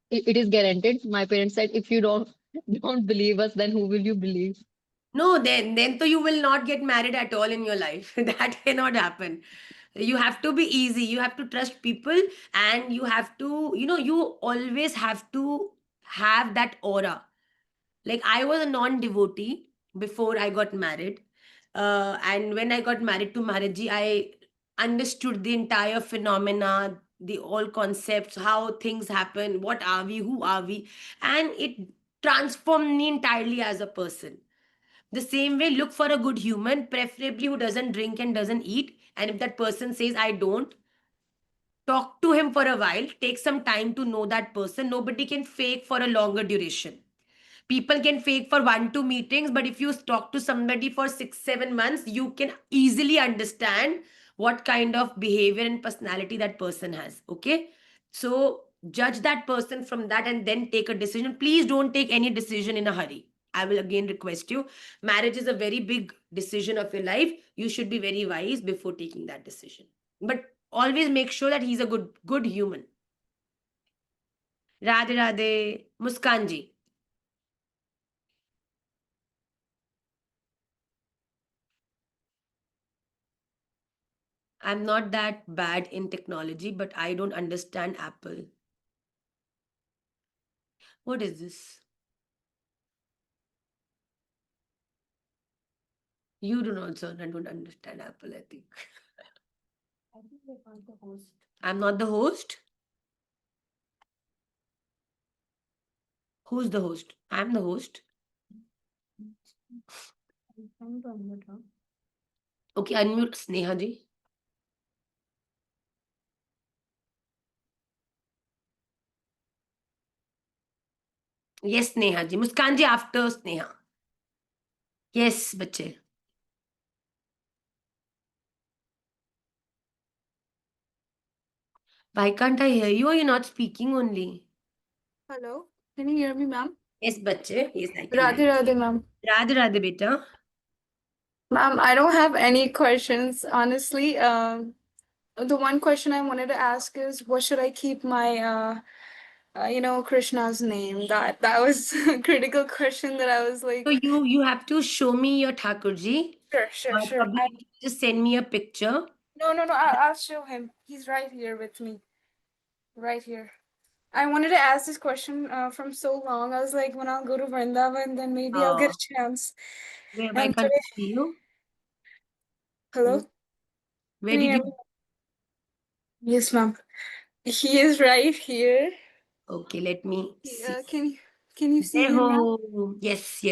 it is guaranteed. My parents said, if you don't believe us, then who will you believe? No, then so you will not get married at all in your life. That cannot happen. You have to be easy. You have to trust people, and you have to, you always have to have that aura. Like I was a non-devotee before I got married. And when I got married to Maharaji, understood the entire phenomena, the all concepts, how things happen, what are we, who are we, and it transformed me entirely as a person. The same way, look for a good human, preferably who doesn't drink and doesn't eat. And if that person says, I don't, talk to him for a while, take some time to know that person. Nobody can fake for a longer duration. People can fake for 1 2 meetings, but if you talk to somebody for 6 7 months, you can easily understand what kind of behavior and personality that person has. Okay, so judge that person from that and then take a decision. Please don't take any decision in a hurry. I will again request you. Marriage is a very big decision of your life. You should be very wise before taking that decision, but always make sure that he's a good human. Radhe Radhe. Muskan ji. I'm not that bad in technology, but I don't understand Apple. What is this? You don't also don't understand Apple, I think. I think you're not the host. I'm not the host. Who's the host? I'm the host. Okay, unmute Sneha ji. Yes, Sneha ji. Muskan ji after Sneha. Yes, bache. Why can't I hear you? Or you're not speaking only? Hello, can you hear me, ma'am? Yes, bache. Yes, I can. Radhe Radhe, ma'am. Radhe Radhe, beta. Ma'am, I don't have any questions, honestly. The one question I wanted to ask is, what should I keep my, Krishna's name? That was a critical question that I was like, So you have to show me your Thakurji. sure. Probably just send me a picture. No, I'll show him. He's right here with me. Right here. I wanted to ask this question from so long. I was like, when I'll go to Vrindavan, then maybe I'll get a chance. Why And can't I today, see you? hello? Where Can you did hear you? me? Yes, ma'am. He is right here. Okay, let me see. Can you see him, ma'am? Oh, yes.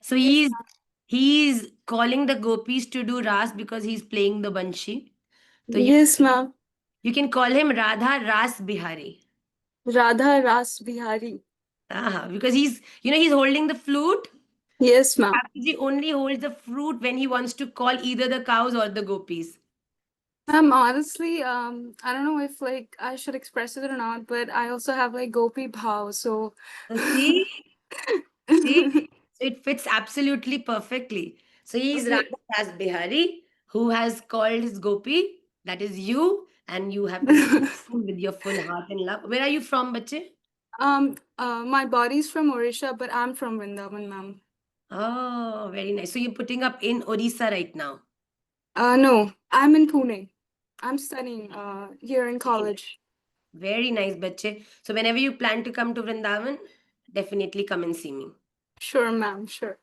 So Yes, he's calling the gopis to do ras because he's playing the banshi. So Yes, ma'am. you can call him Radha Ras Bihari. Radha Ras Bihari. Because he's holding the flute. Yes, ma'am. Thakurji only holds the flute when he wants to call either the cows or the gopis. Honestly, I don't know if like I should express it or not, but I also have like Gopi Bhav, so So see, so it fits absolutely perfectly. So he's Okay. Radha Ras Bihari, who has called his gopi. That is you, and you have to sing with your full heart and love. Where are you from, bache? My body's from Odisha, but I'm from Vrindavan, ma'am. Oh, very nice. So you're putting up in Odisha right now. No, I'm in Pune. I'm studying here in college. Very nice, bache. So whenever you plan to come to Vrindavan, definitely come and see me. Sure, ma'am. Sure.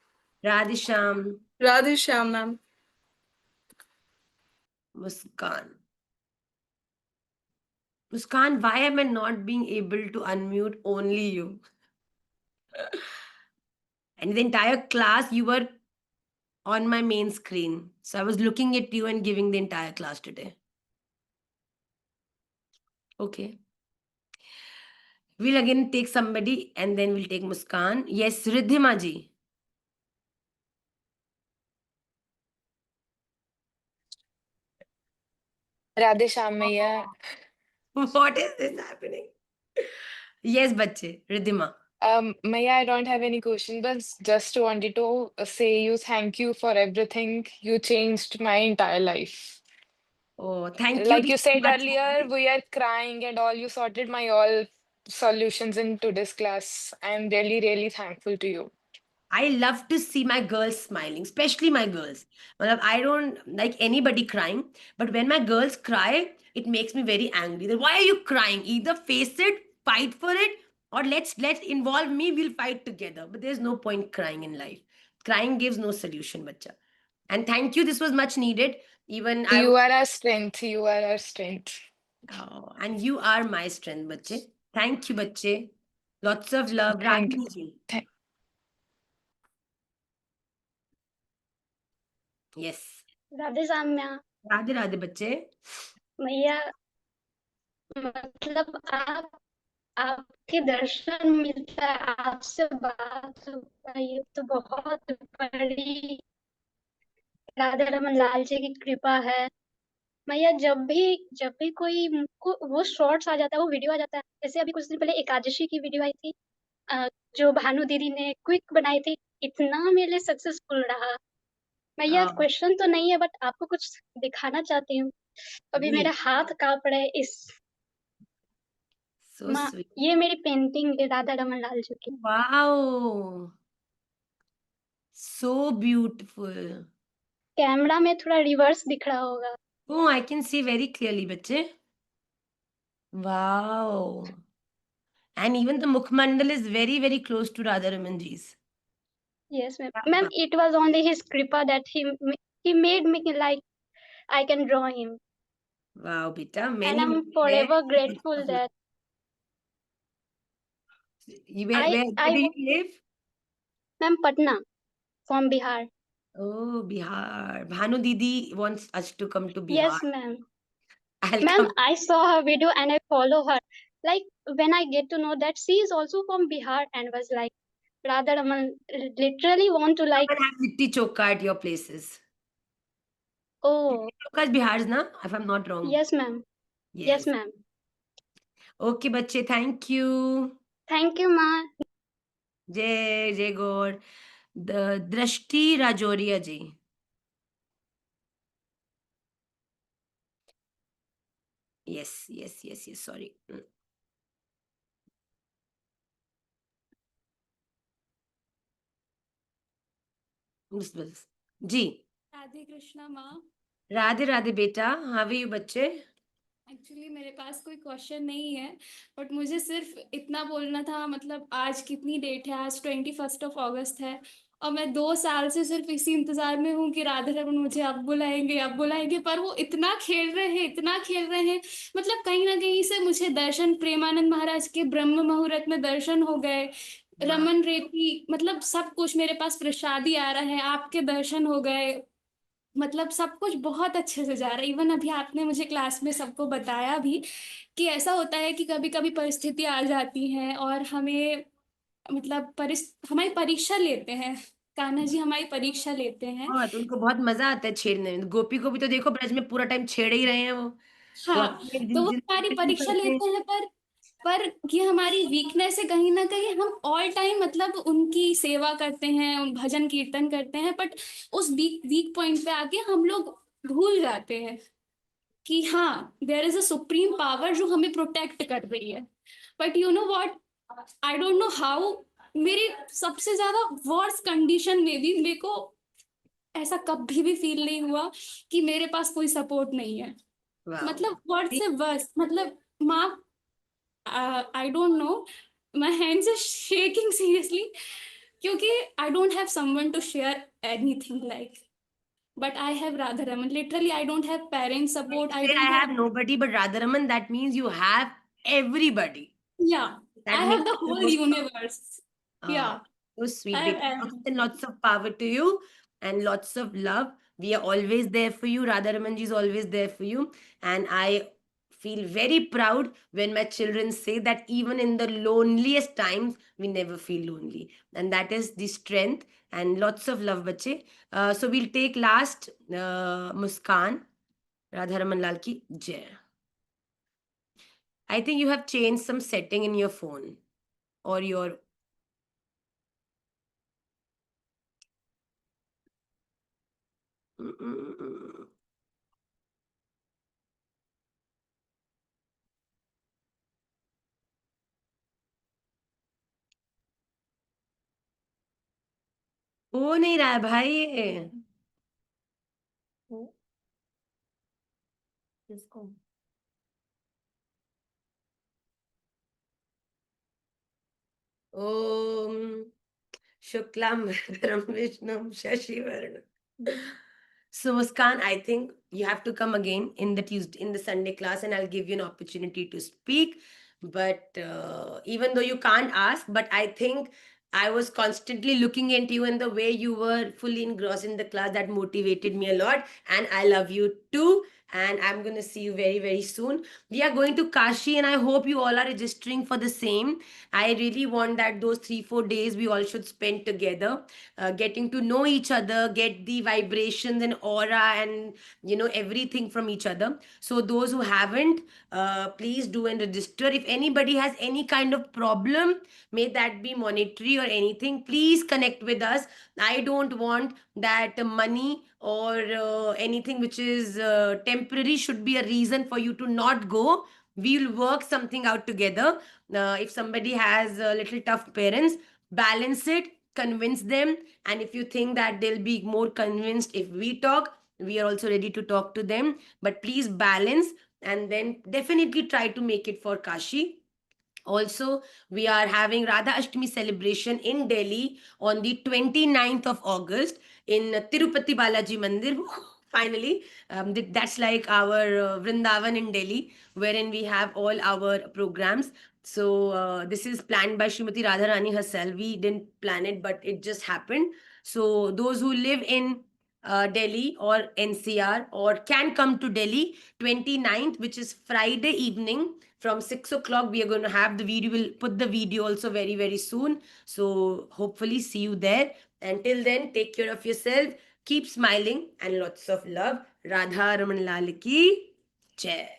Radhisham, Radhe Shyam, ma'am. Muskan. Muskan, why am I not being able to unmute only you? And the entire class, you were on my main screen. So I was looking at you and giving the entire class today. Okay. We'll again take somebody and then we'll take Muskan. Yes, Riddhima ji. Radhe Shyam Maiya. What is this happening? Yes, bache, Riddhima. Maiya, I don't have any question, but just wanted to say you thank you for everything. You changed my entire life. Oh, thank you. Like you said much. earlier, we are crying and all. You sorted my all solutions in today's class. I'm really, really thankful to you. I love to see my girls smiling, especially my girls. Matlab, I don't like anybody crying, but when my girls cry, it makes me very angry. Then why are you crying? Either face it, fight for it, or let's involve me. We'll fight together. But there's no point crying in life. Crying gives no solution, bacha. And thank you. This was much needed. Even I You are our strength. You are our strength. oh, and you are my strength, बच्चे. Thank you, बच्चे. Lots of love. Thank Ragini ji. Thank Yes. Radhe Samya Radhe Radhe बच्चे. भैया मतलब आपके दर्शन मिलता है, आपसे बात होता है, ये तो बहुत बड़ी राधा रमन लाल जी की कृपा है। भैया जब भी कोई को वो शॉर्ट्स आ जाता है, वो वीडियो आ जाता है, जैसे अभी कुछ दिन पहले एकादशी की वीडियो आई थी, जो भानु दीदी ने क्विक बनाई थी, इतना मेरे लिए सक्सेसफुल रहा। भैया Oh, क्वेश्चन तो नहीं है, बट आपको कुछ दिखाना चाहती हूँ। अभी जी. मेरा हाथ कांप रहा है इस So माँ, sweet. ये मेरी पेंटिंग है राधा रमन लाल जी की। Wow. So beautiful. कैमरा में थोड़ा रिवर्स दिख रहा होगा। Oh, I can see very clearly, बच्चे. Wow. And even the Mukhmandal is very, very close to Radharaman ji's. Yes, ma'am. Ma'am, it was only his kripa that he made me like I can draw him, Wow, beta. and Many, I'm many forever very grateful lots of that where I do you live? ma'am Patna from Bihar. Oh, Bihar. Bhanu Didi wants us to come to Bihar. Yes, ma'am. I'll Ma'am, come. I saw her video and I follow her. Like when I get to know that she is also from Bihar and was like Radha Raman literally want to like, Come and have litti chokha at your places. oh Chokha is Bihar's, na? If I'm not wrong. yes, ma'am. Yes, Yes. ma'am. Okay, bache. Thank you. Thank you, ma. Jai Jai Gaur. The Drashti Rajoria ji. Yes, yes, yes, yes. Sorry. बस जी. राधे कृष्णा माँ। राधे राधे बेटा. How are you बच्चे? Actually मेरे पास कोई question नहीं है, but मुझे सिर्फ इतना बोलना था। मतलब आज कितनी डेट है? आज 21 अगस्त है, और मैं 2 साल से सिर्फ इसी इंतजार में हूँ कि राधा रमन मुझे अब बुलाएंगे, अब बुलाएंगे। पर वो इतना खेल रहे हैं, इतना खेल रहे हैं। मतलब कहीं ना कहीं से मुझे दर्शन प्रेमानंद महाराज के ब्रह्म मुहूर्त में दर्शन हो गए। रमन रेती, मतलब सब कुछ मेरे पास प्रसादी आ रहा है, आपके दर्शन हो गए। मतलब सब कुछ बहुत अच्छे से जा रहा है। इवन अभी आपने मुझे क्लास में सबको बताया भी कि ऐसा होता है कि कभी कभी परिस्थिति आ जाती हैं और हमें, मतलब हमारी परीक्षा लेते हैं। कान्हा जी हमारी परीक्षा लेते हैं। बहुत उनको बहुत मजा आता है छेड़ने में. गोपी को भी तो देखो ब्रज में पूरा टाइम छेड़े ही रहे हैं वो. तो हाँ, अपने तो वो जिंदगी हमारी में नहीं परीक्षा करते. लेते हैं। पर ये हमारी वीकनेस है। कहीं ना कहीं हम ऑल टाइम मतलब उनकी सेवा करते हैं, भजन कीर्तन करते हैं, बट उस वीक वीक पॉइंट पे आके हम लोग भूल जाते हैं कि हाँ, there is a supreme power जो हमें प्रोटेक्ट कर रही है। But you know what, I don't know how, मेरी सबसे ज्यादा वर्स्ट कंडीशन में भी मेरे को ऐसा कभी भी फील नहीं हुआ कि मेरे पास कोई सपोर्ट नहीं है। वाह. मतलब वर्ड से वर्स्ट, मतलब माँ, I don't know, my hands are shaking seriously, क्योंकि I don't have someone to share anything like, but I have Radharaman. Literally, I don't have parent support. I Say I don't have, have nobody but Radharaman, that means you have everybody. yeah, I That have makes the it the whole most universe. uh, Yeah, so sweet, I baby. have. Lots and lots of power to you and lots of love. We are always there for you. Radharaman ji is always there for you. And I feel very proud when my children say that even in the loneliest times, we never feel lonely. And that is the strength and lots of love, bache. So we'll take last Muskan. Radharaman Lal ki jai. I think you have changed some setting in your phone or your. हो नहीं रहा है भाई ये. किसको? ओम शुक्लांबरधरं विष्णुं शशिवर्णं So Muskan, I think you have to come again in the Sunday class, and I'll give you an opportunity to speak. But even though you can't ask, but I think I was constantly looking at you and the way you were fully engrossed in the class, that motivated me a lot. And I love you too. And I'm gonna see you very, very soon. We are going to Kashi, and I hope you all are registering for the same. I really want that those 3-4 days we all should spend together, getting to know each other, get the vibrations and aura and everything from each other. So those who haven't, please do and register. If anybody has any kind of problem, may that be monetary or anything, please connect with us. I don't want that money or anything which is temporary should be a reason for you to not go. We'll work something out together. If somebody has little tough parents, balance it, convince them. And if you think that they'll be more convinced if we talk, we are also ready to talk to them. But please balance, and then definitely try to make it for Kashi. Also, we are having Radha Ashtami celebration in Delhi on the 29th of August in Tirupati Balaji Mandir. Finally, that's like our Vrindavan in Delhi, wherein we have all our programs. So, this is planned by Srimati Radharani herself. We didn't plan it, but it just happened. So, those who live in Delhi or NCR or can come to Delhi, 29th, which is Friday evening, from 6 o'clock, we are going to have the video. We'll put the video also very, very soon. So hopefully see you there. Until then, take care of yourself. Keep smiling and lots of love. Radha Raman Lal ki Jai.